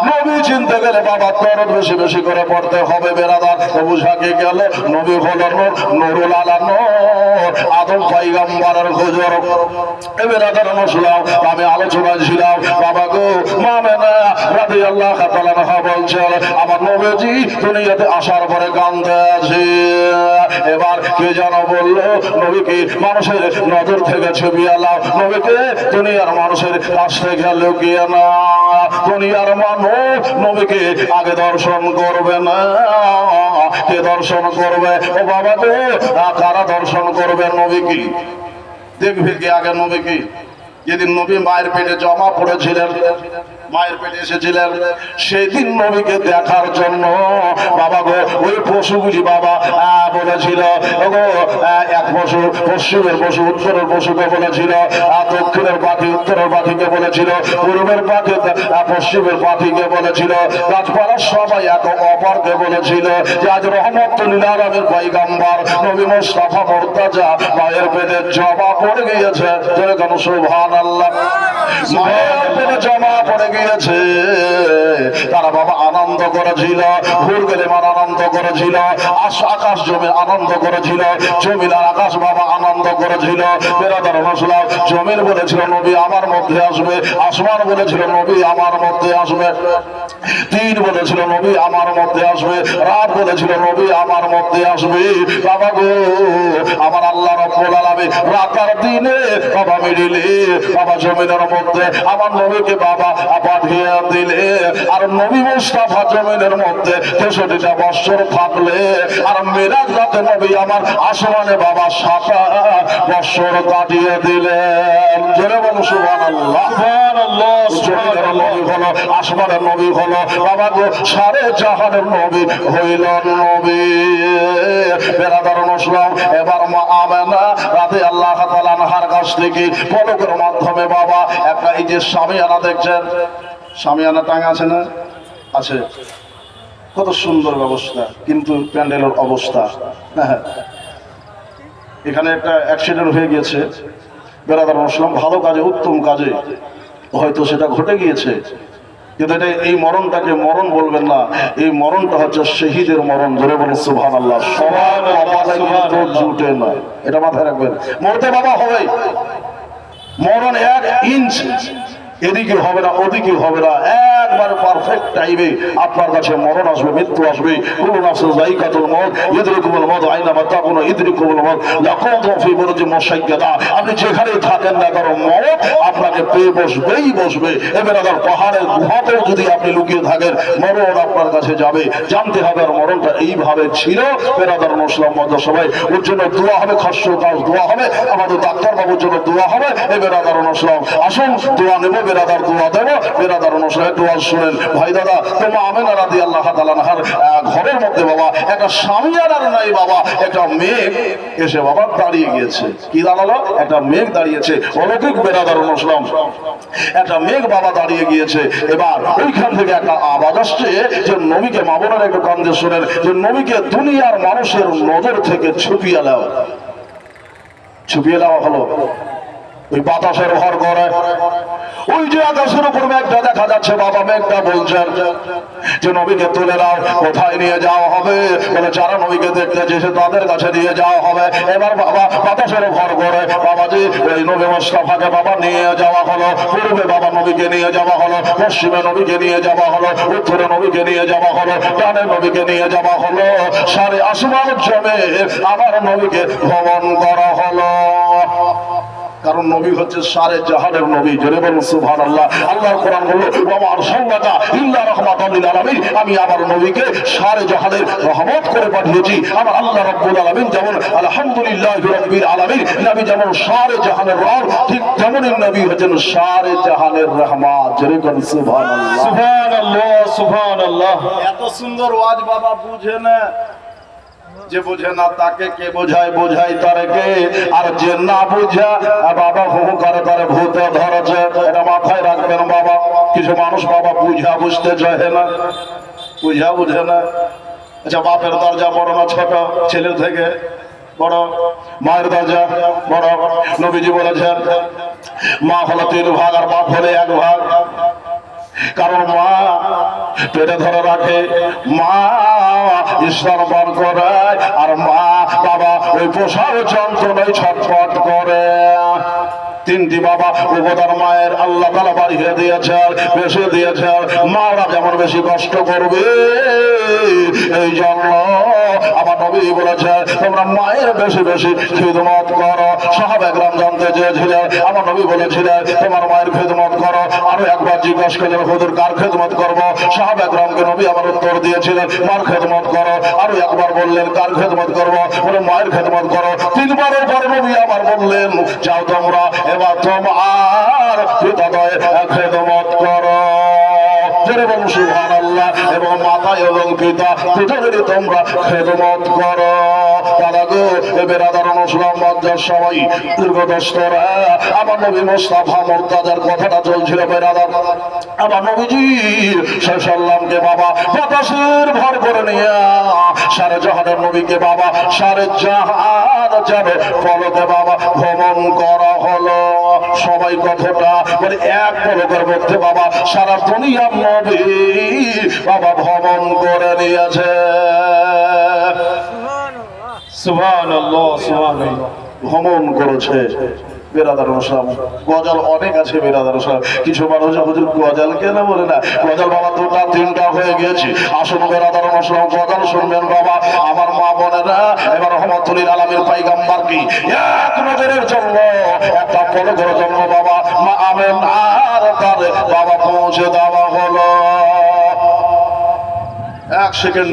নবী চিনতে গেলে বাবা দরদ বেশি বেশি করে পড়তে হবে। বেরাদার বুঝাকে গেল নবী হলো নূরুল আলা নূর, আদম পয়গম্বরের হুজুর। বেরাদার মুসলিম আমি আলোচনায় ছিলাম বাবা গো, মামেনা রাদিয়াল্লাহু তাআলা আনহা বলছেন আমার নবীজি দুনিয়াতে আসার পরে কাঁদতে আছে। এবার কে যেন বললো নবীকে মানুষের নজর থেকে ছবিয়ে নাও, নবীকে দুনিয়ার মানুষের কাছ থেকে লুকিয়ে না। দুনিয়ার মানুষ নবীকে আগে দর্শন করবে না, কে দর্শন করবে? ও বাবা গো, কারা দর্শন করবে নবীকে? দেখবে কি আগে নবীকে? যেদিন নবী মায়ের পেটে জমা পড়েছিলেন, মায়ের পেটে এসেছিলেন, সেই দিন নবীকে দেখার জন্য বাবা গো ওই পশুগুলি বাবা বলেছিল, এক পশু পশ্চিমের পশু উত্তরের পশুকে বলেছিল, দক্ষিণের পাখি উত্তরের পাখিকে বলেছিল, পূর্বের পাখি পশ্চিমের পাখিকে বলেছিল, গাছপালার সবাই এক অপরকে বলেছিল যে আজ রহমতুল আলামিন পয়গম্বর নবী মুস্তাফা মুর্তাজা মায়ের পেটে জমা পড়ে গিয়েছে। সুবহানাল্লাহ, মায়ের পেটে জমা পড়ে গিয়েছে। তারা বাবা আনন্দ করেছিল, ভুল গেলে মান আনন্দ করেছিল, আকাশ জমি আনন্দ করেছিল, জমিন আর আকাশ বাবা আনন্দ করেছিল। বেরাদার মুসলিম জমিন বলেছিল নবী আমার মধ্যে আসবে, আসমান বলেছিল নবী আমার মধ্যে আসবে, দিন বলেছিল নবী আমার মধ্যে আসবে, রাত বলেছিল নবী আমার মধ্যে আসবে। বাবা গো, আমার আল্লাহ রাব্বুল আলামিন রাত আর দিনে বাবা মিলিলে বাবা জমিনের মধ্যে আমার নবীকে বাবা পাঠিয়ে দিলে, আর নবী মুস্তাফা জমিনের মধ্যে 63টা বছর থাকলে, আর মেরাজ রাতে নবী আমার আসমানে বাবা 7 বছর কাটিয়ে দিলেন। জোরে বলো সুবহানাল্লাহ। সুবহানাল্লাহ, জমিনের নবী হলো, আসমানের নবী হলো বাবা গো, সারে জাহানের নবী হইল নবী। বেরাদার মুসলিম এবার মা আমেনা রাদিয়াল্লাহু তাআলা আনহার কাছ থেকে পলকের মাধ্যমে বাবা একটা এই যে শামিয়ানা দেখছেন, শামিয়ানা টাঙা আছে না? আছে, কত সুন্দর ব্যবস্থা, কিন্তু প্যান্ডেলের অবস্থা, হ্যাঁ এখানে একটা অ্যাক্সিডেন্ট হয়ে গিয়েছে। বেরাদার মুসলিম ভালো কাজে উত্তম কাজে হয়তো সেটা ঘটে গিয়েছে, কিন্তু এটা এই মরণটাকে মরণ বলবেন না, এই মরণটা হচ্ছে শহীদের মরণ। ধরে বলুন সুবহানাল্লাহ। সবার মাথায় কিন্তু জুটে না, এটা মাথায় রাখবেন। মরতে বাবা হবে, মরণ 1 ইঞ্চ এদিকে হবে না ওদিকে হবে না, 1 একবার পারফেক্ট টাইমে আপনার কাছে মরণ আসবে, মৃত্যু আসবে। কুল্লু নাফসিন যায়কাতুল মউত, ইদরিকুমুল মউত আইনামা তাকুনু ইদরিকুমুল মউত লাকুনতুম ফি বুরুজিন মুশাইয়াদা। আপনি যেখানেই থাকেন না কারণ মরণ আপনাকে পেয়ে বসবেই বসবে। এবার আবার পাহাড়ের গুহাতেও যদি আপনি লুকিয়ে থাকেন মরণ আপনার কাছে যাবে। জানতে হবে আর মরণটা এইভাবে ছিল। বেরাদার মুসলিম মধ্যে সবাই ওর জন্য দোয়া হবে, খাসর কাজ দোয়া হবে, আমাদের ডাক্তার বাবুর জন্য দোয়া হবে। এ বেরাদার মুসলিম আসুন দোয়া নেব, বেরাদার দোয়া দেবো। বেরাদার মুসলিম দোয়া শুনেন ভাই দাদা। তোমা আমেনা রাদিয়াল্লাহু তাআলা আনহার ঘরের মধ্যে বাবা একটা সামিয়ানার নাই বাবা, একটা মেঘ এসে বাবা দাঁড়িয়ে গিয়েছে। কি দাঁড়ালো? একটা মেঘ দাঁড়িয়েছে। অলৌকিক বেরাদার মুসলিম একটা মেঘ বাবা দাঁড়িয়ে গিয়েছে। এবার ওইখান থেকে একটা আওয়াজ আসছে যে নবীকে, মা বোনেরা একটু কান দিয়ে শোনেন, যে নবীকে দুনিয়ার মানুষের নজর থেকে ছুপিয়ে নেওয়া, ছুপিয়ে নেওয়া হলো। ওই বাতাসের ভর করে ওই যে আকাশের উপর মেঘটা দেখা যাচ্ছে বাবা, মেঘটা বলছেন যে নবীকে তুলে নাও, কোথায় নিয়ে যাওয়া হবে? বলে যারা নবীকে দেখতে চেয়েছে তাদের কাছে নিয়ে যাওয়া হবে। এবার বাবা বাতাসের ভর করে বাবা যে ওই নবী মুস্তাফাকে বাবা নিয়ে যাওয়া হলো। পূর্বে বাবা নবীকে নিয়ে যাওয়া হলো, পশ্চিমে নবীকে নিয়ে যাওয়া হলো, উত্তরে নবীকে নিয়ে যাওয়া হলো, ডানে নবীকে নিয়ে যাওয়া হলো। সারে আসমান জমে আমার নবীকে ভ্রমণ করা হলো। কারণ নবী হচ্ছে সারে জাহানের নবী। জোরে বলুন সুবহানাল্লাহ। আল্লাহর কোরআন বলল ওয়া আরসালনাকা ইল্লা রাহমাতাল লিল আলামিন, আমি আমার নবীকে সারে জাহানের রহমত করে পাঠিয়েছি। আমার আল্লাহ রাব্বুল আলামিন যেমন আলহামদুলিল্লাহি রাব্বিল আলামিন, নবী যেমন সারে জাহানের রব, ঠিক তেমনই নবী হচ্ছেন সারে জাহানের রহমত। জোরে বলুন সুবহানাল্লাহ। সুবহানাল্লাহ, সুবহানাল্লাহ। এত সুন্দর ওয়াজ বাবা বুঝে না, যে বুঝে না তাকে কে বোঝায়, বোঝায় তারে কে। আর যে না বুঝা বাবা হুঙ্কার তারে ভূতে ধরেছে, এটা মাথায় রাখবেন বাবা। কিছু মানুষ বাবা বুঝা বুঝতে চায় না, বুঝা বুঝে না। আচ্ছা বাপের দরজা বড় না ছোট? ছেলের থেকে বড়। মায়ের দরজা বড়। নবীজি বলেছেন মা হলো 3 ভাগ আর বাপ হলে 1 ভাগ। কারণ মা পেটে ধরে রাখে, মা ঈশ্বর পান করে, আর মা বাবা ওই পোষার যন্ত্রণায় ছটফট করে। 3টি বাবা উপদার মায়ের আল্লাহ তাআলা বাড়িয়ে দিয়েছেন, বেশি দিয়েছেন। মারা যেমন বেশি কষ্ট করবে, এই জন্য আমার নবী বলেছেন তোমরা মায়ের বেশি বেশি খিদমত করো। সাহাবা একরাম জানতে চেয়েছিলেন, আমার নবী বলেছিলেন তোমার মায়ের খিদমত করো। আরো একবার জিজ্ঞাসা করলেন হুজুর কার খিদমত করব? সাহাবা একরামকে নবী আমার উত্তর দিয়েছিলেন মার খিদমত করো। আরো একবার বললেন কার খিদমত করব? বলে মায়ের খিদমত করো। 3 বারের পরে নবী আমার বললেন যাও তোমরা এবার তোমার পিতাদয়ের খিদমত করো। সুবহানাল্লাহ। এবং মাতা এবং পিতা দুজনেরই তোমরা খিদমত করো। তারা গো বেরাদার মুসলিম মজ্জার সবাই দীর্ঘদস্তরা আমার নবী মুস্তাফা মুর্তাজার কথাটা চলছিল। বেরাদার আমার নবীজি সাল্লামকে বাবা বাতাসের ভর করে নিয়ে সারে জাহানের নবীকে বাবা সারে জাহান যাবে পলকে বাবা ভ্রমণ করা হলো। সবাই কথাটা বলে এক পলকের মধ্যে বাবা সারা দুনিয়ার নবী বাবা ভ্রমণ করে নিয়েছে। সুবহানাল্লাহ, সুবহানাল্লাহ। ভ্রমণ করেছে। বেরাদার মুসলিম গজল অনেক আছে। বেরাদার মুসলিম কিছু মানুষ হুজুর গজল কেন বলে না? গজল বাবা 2টা 3টা হয়ে গিয়েছে। আসুন বেরাদার মুসলিম গজল শুনবেন বাবা আমার মা বোনেরা। এবার রহমতুল আলামিন পয়গম্বর কি এক নজরের জন্য, একটা পলকের জন্য বাবা মা আমেনার দ্বারে বাবা পৌঁছে দেওয়া হলো। 1 সেকেন্ড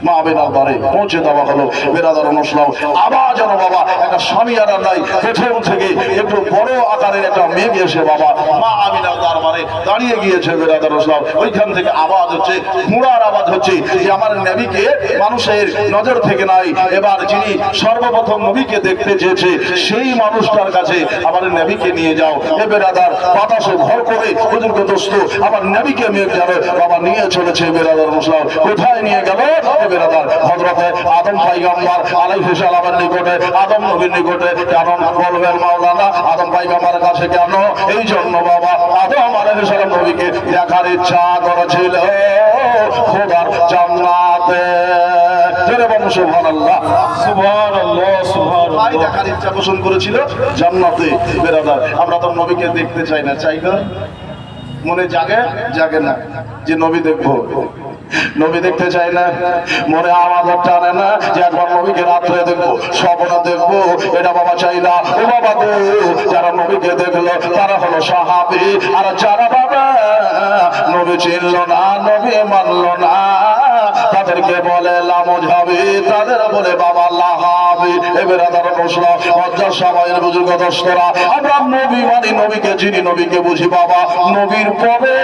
মা আমেনার দ্বারে পৌঁছে দেওয়া হলো। বেরাদার মুসলিম আবার যেন বাবা একটা সামিয়ানা নাই, প্রথম থেকে একটু বড় আকারের একটা মেঘ এসে বাবা মা আমেনার দরবারে দাঁড়িয়ে গিয়েছে। বেরাদার মুসলিম ওইখান থেকে আওয়াজ হচ্ছে, ঘোড়ার আওয়াজ হচ্ছে যে আমার নবীকে মানুষের নজর থেকে নাই। এবার যিনি সর্বপ্রথম নবীকে দেখতে চেয়েছে সেই মানুষটার কাছে আমার নবীকে নিয়ে যাও। এ বেরাদার বাতাসে ভর করে হুজুরকে দোস্ত আমার নবীকে মেঘ যাবে বাবা নিয়ে চলেছে। বেরাদার মুসলিম কোথায় নিয়ে গেল? বেরাদার হযরতে আদম পয়গম্বর আলাইহিস সালামের নিকটে, আদম নবীর নিকটে। কারণ বলবেন মাওলানা আদম পয়গম্বরের কাছে কেন? এই জন্য বাবা আদম আলাইহিস সালাম নবীকে দেখার ইচ্ছা করেছিল খোদার জান্নাতে। জোরে বলুন সুবহানাল্লাহ, সুবহানাল্লাহ, সুবহানাল্লাহ। দেখার ইচ্ছা পোষণ করেছিল জান্নাতে। বেরাদার আমরা তো নবীকে দেখতে চাই না, চাই না? মনে জাগে জাগে না যে নবী দেখবো, নবী দেখতে চাই না, মনে আমাদের টানে না যে একবার নবীকে রাত্রে দেখবো, স্বপ্নে দেখবো, এটা বাবা চাই না। ও বাবা গো, যারা নবীকে দেখলো তারা হলো সাহাবী, আর যারা বাবা নবী চিনল না, নবী মানলো না, তাদেরকে বলে লামুঝাবি, তাদের বলে বাবা লাহাবি। এবারে তারা বসলো লজ্জার সময়ের বুজুর্গ দোস্তরা, আমরা নবী মানি, নবীকে চিনি, নবীকে বুঝি বাবা। নবীর পরে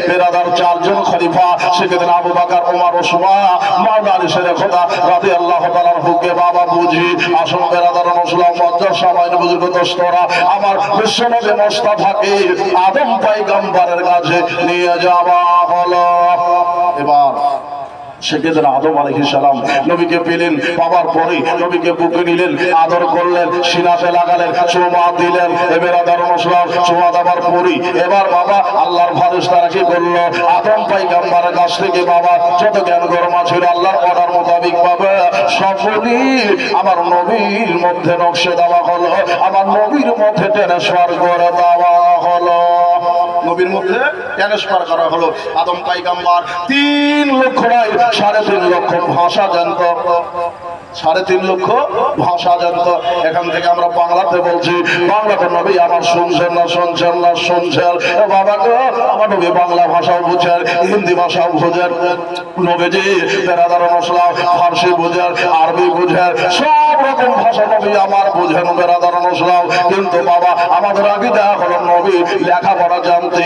বেরাদার চারজন খলিফা, সেক্ষেত্রে আবু বকর, ওমর, ওসমান, মাওলানা আলী শের খোদা রাদিয়াল্লাহু তাআলার হুকে বাবা বুঝি। আসল বেরাদার মুসলিম লজ্জার সময়ের বুজুর্গ দোস্তরা, আমার বিশ্বনবী মুস্তাফাকে আদম পয়গম্বরের কাছে নিয়ে যাওয়া হলো। এবার সেক্ষেত্রে আদম আলাইহিস সালাম নবীকে পেলেন, পাওয়ার পরে নবীকে বুকে নিলেন, আদর করলেন, সিনাতে লাগালেন, চুমা দিলেন। এবার আদর মুসলাম চুমা দেওয়ার পরে এবার বাবা আল্লাহর ফেরেশতারা কি করলো, আদম পয়গম্বরের কাছ থেকে বাবা যত জ্ঞান গরমা ছিল আল্লাহর অর্ডার মোতাবেক বাবা সবই আমার নবীর মধ্যে নকশে দেওয়া হলো, আমার নবীর মধ্যে ট্রান্সফার করে দেওয়া হলো, নবীর মধ্যে ট্রান্সফার করা হলো। আদম পয়গম্বর 3 লক্ষ নয় 3.5 লক্ষ ভাষা জানত, 3.5 লক্ষ ভাষা জানত। এখান থেকে আমরা বাংলাতে বলছি, বাংলাতে নবী আমার শুনছেন না, শুনছেন না, শুনছেন। বাবা গো, আমার নবী বাংলা ভাষাও বুঝেন, হিন্দি ভাষাও বুঝেন, নবীজি বেরাদার মুসলিম ফার্সি বুঝেন, আরবি বুঝেন, সব রকম ভাষা নবী আমার বুঝেন বেরাদার মুসলিম। কিন্তু বাবা আমাদের আকীদা হলো নবী লেখাপড়া জানতে,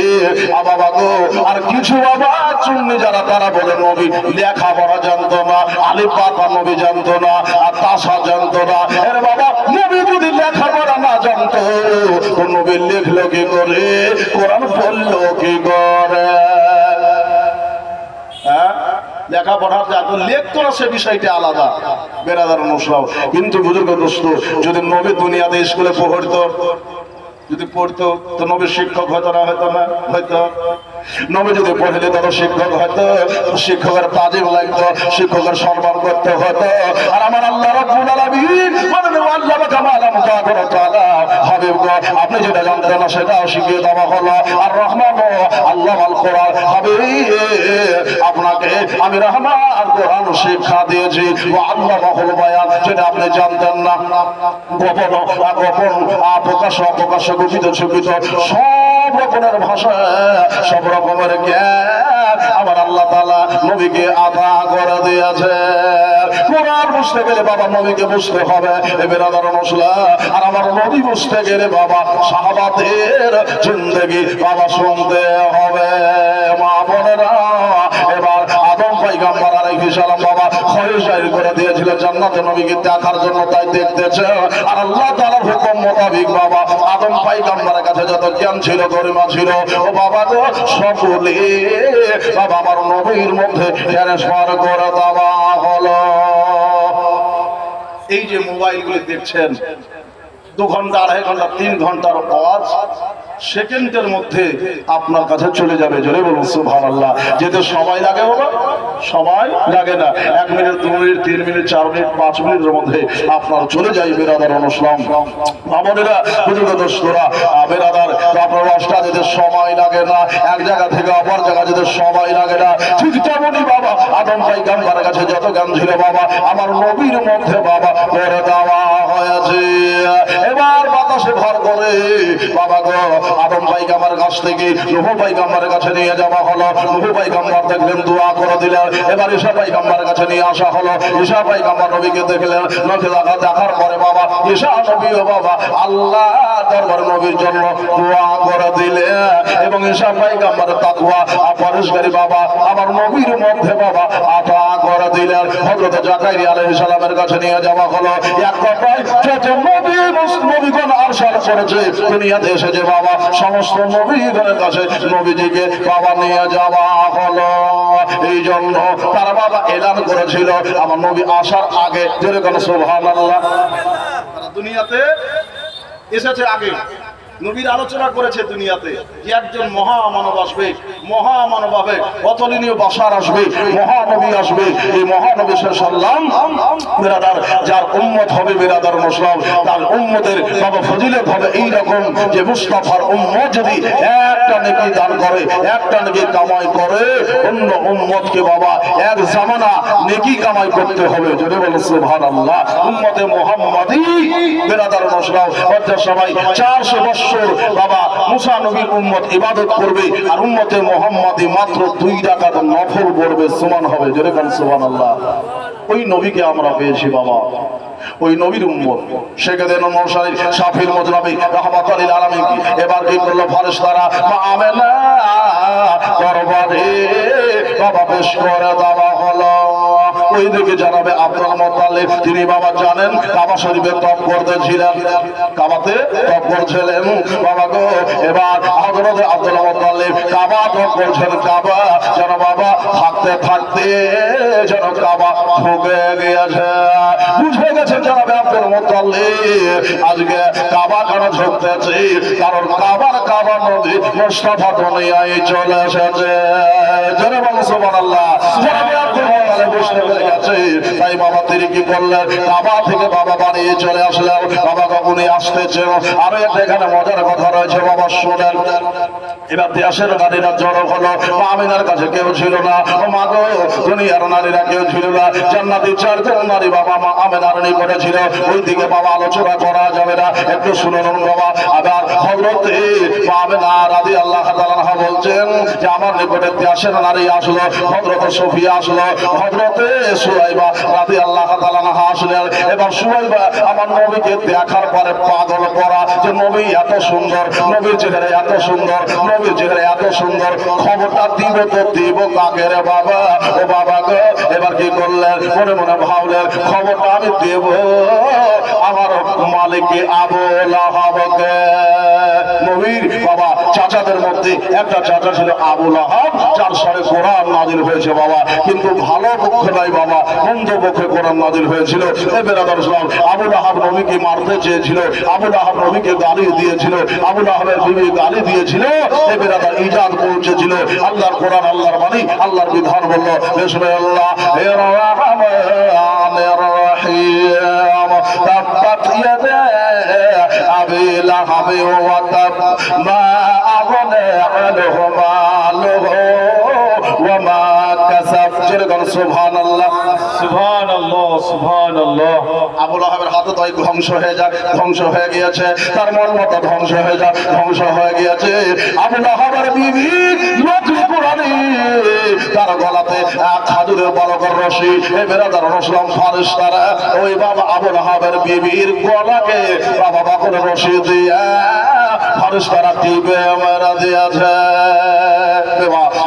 বাবা গো। আর কিছু বাবা চুন্নি যারা, তারা বলে নবী লেখাপড়া জানতো না, আলিফ বা নবী জানতো না, আর তাসা জানতো না। এর বাবা নবী যদি লেখাপড়া না জানতো তো নবী লিখলো কি করে, কোরআন পড়লো কি করে? হ্যাঁ, লেখাপড়ার জানতো, লিখতো না সে বিষয়টা আলাদা বেরাদার মুসলিম। কিন্তু বুজুর্গ দোস্ত, যদি নবী দুনিয়াতে স্কুলে পড়তো, যদি পড়তো তো নবীর শিক্ষক হয়তো না, হয়তো না, হয়তো নবী যদি পড়লে তারা শিক্ষক হয়তো, শিক্ষকের তাজিম লাগতো, শিক্ষকের সম্মান করতে হতো। আর আমার আল্লাহ রাব্বুল আলামিন বলেন আল্লাহ কামালা মুতাআলা তাআলা হাবিব গো, আপনি যেটা জানতেন না সেটাও শিখিয়ে দেওয়া হলো। আর রহমান আল্লাহ আল কোরআন, হাবিব আপনাকে আমি রহমান আর কোরআন শিক্ষা দিয়েছি। ও আল্লামাহুল বায়ান, যেটা আপনি জানতেন না, গোপন গোপন, প্রকাশ অপ্রকাশ, গুপিত সুপিত, সব রকমের ভাষা, সব রকমের জ্ঞান আমার আল্লাহ তাআলা নবীকে আতা করে দিয়েছে। কোরআন বুঝতে গেলে বাবা নবীকে বুঝতে হবে, বেরাদার মুসলিম। আর আমার নবী বুঝতে গেলে বাবা সাহাবাদের জিন্দেগি বাবা শুনতে হবে। মা বোনেরা, এবার আদম পয়গম্বর আলাইহিস সালাম বাবা খয়র জাহির করে দিয়েছিল জান্নাতে নবীকে দেখার জন্য, তাই দেখতেছে। আর আল্লাহ তাআলার হুকুম মোতাবেক বাবা আদম পয়গম্বরের কাছে যত জ্ঞান ছিল, গরিমা ছিল, ও বাবা গো, সকলে বাবা আমার নবীর মধ্যে ট্রান্সফার করে দেওয়া হলো। এই যে মোবাইলগুলো দেখছেন, 2 ঘন্টা, 2.5 ঘন্টা, 3 ঘন্টার আওয়াজ সেকেন্ডের মধ্যে আপনার কাছে চলে যাবে। জোরে বলুন সুবহানাল্লাহ। যেতে সময় লাগে বাবা, সময় লাগে না। 1 মিনিট, 2 মিনিট, 3 মিনিট, 4 মিনিট, 5 মিনিটের মধ্যে আপনার চলে যায় বেরাদার মুসলিম। আমাদেরা বুজুর্গ দোস্তরা, বেরাদার আপনার রাস্তা যেতে সময় লাগে না, এক জায়গা থেকে অপর জায়গা যেতে সময় লাগে না। ঠিক তেমনই বাবা আদম পয়গম্বরের কাছে যত জ্ঞান ছিল বাবা আমার নবীর মধ্যে বাবা করে দেওয়া হয়েছে। এবার বাতাসে ভর করে বাবা গো আদম পয়গম্বরের কাছ থেকে নূহ পয়গম্বরের কাছে নিয়ে যাওয়া হলো। নূহ পয়গম্বর দেখলেন, দোয়া করে দিলেন। এবার ঈসা পয়গম্বরের কাছে নিয়ে আসা হলো। ঈসা পয়গম্বর নবীকে দেখলেন, নবী দেখার পরে বাবা ঈসা নবীও বাবা আল্লাহ দরবারে নবীর জন্য দোয়া করে দিলেন। এবং ঈসা পয়গম্বরের তাকওয়া পরেশগারী বাবা আমার নবীর মধ্যে বাবা আতা করে দিলেন। হযরত জাকারিয়া আলাইহিস সালামের কাছে নিয়ে যাওয়া হলো। এক কথায় যত নবী নবীগণ আরশাদ করেছে দুনিয়াতে এসেছে বাবা সমস্ত নবীগণের কাছে নবীজিকে বাবা নিয়ে যাওয়া হলো। এই জন্য তারা বাবা এলান করেছিল আমার নবী আসার আগে, যেরকম সুবহানাল্লাহ, তারা দুনিয়াতে এসেছে আগে, নবীর আলোচনা করেছে দুনিয়াতে যে একজন মহামানব আসবে, মহামানব হবে, অতুলনীয় বাশার আসবে, মহানবী আসবে। এই মহানবী সাল্লাল্লাহু বিরাদার যার উম্মত হবে বিরাদার মুসলিম, তার উম্মতের বাবা ফজিলত হবে এইরকম যে মুস্তাফার উম্মত যদি একটা নেকি দান করে, একটা নেকি কামাই করে, অন্য উম্মতকে বাবা এক জামানা নেকি কামাই করতে হবে। জোরে বলো সুবহানাল্লাহ। উম্মতে মুহাম্মাদি বিরাদার মুসলিম হচ্ছে সবাই 400 বছর বাবা মুসা নবীর উম্মত ইবাদত করবে, আর উম্মতে মুহাম্মাদি মাত্র 2 রাকাত নফল পড়বে, সমান হবে। জোরে বলো সুবহানাল্লাহ। ওই নবীকে আমরা পেয়েছি বাবা, ওই নবীর উম্মত। সেখানে নৌশারী শাফির মুজরাবি রাহমাতুল লিল আলামিন কি এবার কি করলো ফেরেশতারা মা আমেনা দরবারে বাবা পেশ করে দেওয়া হলো। ওই দিকে জানাবে আব্দুল মুত্তালিব, তিনি বাবা জানেন কাবা শরীফে তপ করতেছিলেন, কাবাতে তপ করছিলেন বাবা গো। এবার হযরত আব্দুল মুত্তালিব কাবা তপ করছেন, কাবা যেন বাবা থাকতে থাকতে যেন কাবা ঢুকে গিয়েছে। বুঝে গেছে জানাবে আব্দুল মুত্তালিব আজকে কাবা কেন ঢুকতেছে, কারণ কাবা নবী মুস্তাফা দুনিয়ায় চলে এসেছে। জোরে বলো সুবহানাল্লাহ। জানাবে আব্দুল মুত্তালিব বুঝতে পেরে গেছে, তাই বাবা তিনি কি করলেন, কাবা থেকে বাবা বাড়িয়ে চলে আসলেন। বাবা কখনই আসতেছে। আরো একটা এখানে মজার কথা রয়েছে বাবা, শোনেন। এবার দেশের নারীরা জড়ো হলো, মা আমিনার কাছে কেউ ছিল না। ও মা গো, দুনিয়ার নারীরা কেউ ছিল না। জান্নাতি 4 জন নারী বাবা মা আমিনার নিকটে ছিল। ওই দিকে বাবা আলোচনা করা যাবে না, একটু শুনুন বাবা। আবার হযরতে মা আমিনা রাদিয়াল্লাহু তাআলা আনহা বলছেন যে আমার নিকটে দেশের নারী আসলো, হযরত সুফিয়া আসলো, হযরতে সুলাইবা রাদিয়াল্লাহু তাআলা আনহা আসলেন। এবার সুলাইবা আমার নবীকে দেখার পরে পাগল করা, যে নবী এত সুন্দর, নবীর চেহারা এত সুন্দর, নবীর চেহারা এত সুন্দর, খবরটা দিব তো দিব কাকে রে বাবা। ও বাবা গো, এবার কি করলেন, মনে মনে ভাবলেন খবরটা আমি দেব আমার মালিককে আবু লাহাবকে। নবীর বাবা চাচাদের মধ্যে একটা চাচা ছিল আবু লাহাব, যার সাথে কোরআন নাজিল হয়েছে বাবা, কিন্তু ভালো পক্ষে নাই বাবা, মন্দ পক্ষে কোরআন নাজিল হয়েছিল। আবু লাহাব নবীকে মারতে চেয়েছিল, আবু লাহাব নবীকে গালি দিয়েছিল, আবু লাহাবের বিবি গালি দিয়েছিল। বেরাদার ইজাদ পৌঁছেছিল আল্লাহর কোরআন, আল্লাহর বাণী, আল্লাহর বিধান বলল বিসমিল্লাহির রহমানির রহিম তাব্বাত ইয়াদা আবি লাহাব ওয়া তাব মা আগনা আনহু মালুহু ওয়া মা কাসাব। সুবহানাল্লাহ সুবহানাল্লাহ সুবহানাল্লাহ। আবু লাহাবের হাতে তাই ধ্বংস হয়ে যায়, ধ্বংস হয়ে গিয়েছে, তার মন মতো ধ্বংস হয়ে যায়, ধ্বংস হয়ে গিয়েছে। আবু লাহাবের বিবি নতুন কোরআনে তার গলাতে খাজুরের বরকর রশি, এই বেরাদার মুসলিম ফারেশতারা ওই বাবা আবু লাহাবের বিবির গলাকে বাবা বাকর রশি দিয়া ফারেশতারা টিপে মেরা দিয়েছে।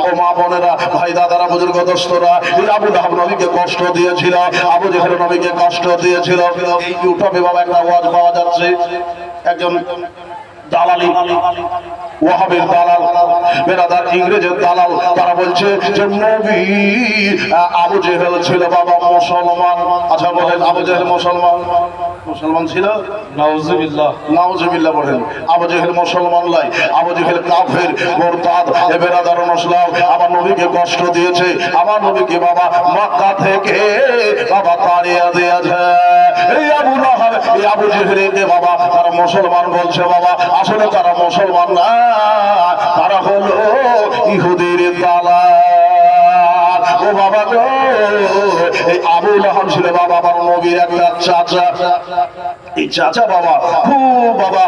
ও মা বোনেরা, ভাই দাদারা, বুজুর্গ দোস্তরা, এই আবু লাহাব নবীকে কষ্ট দিয়েছিল, আবু জেহেল নবীকে কষ্ট দিয়েছিল। এই ইউটিউবে বাবা একটা ওয়াজ পাওয়া যাচ্ছে, একজন দালালি ওয়াহাবের দালাল, বেরাদার ইংরেজের দালাল, তারা বলছে যে নবী আবু জেহেল ছিল বাবা মুসলমান। আচ্ছা বলেন, আবু জেহেল মুসলমান ছিল? নাউজুবিল্লাহ নাউজুবিল্লাহ বলেন। আবু জেহেল মুসলমান নয়, আবু জেহেল কাফের মুরতাদ। এ বেরাদার মুসলিম আমার নবীকে কষ্ট দিয়েছে, আমার নবীকে বাবা মক্কা থেকে বাবা তাড়িয়ে দিয়েছে। এই আবু লাহাব, এই আবু জেহেলকে বাবা তারা মুসলমান বলছে বাবা, আসলে তারা মুসলমান না, তারা হলো ইহুদির দালাল। ও বাবা গো, এই আবু লাহাব ছিল বাবা আমার নবীর একটা চাচা। এই চাচা বাবা খুব বাবা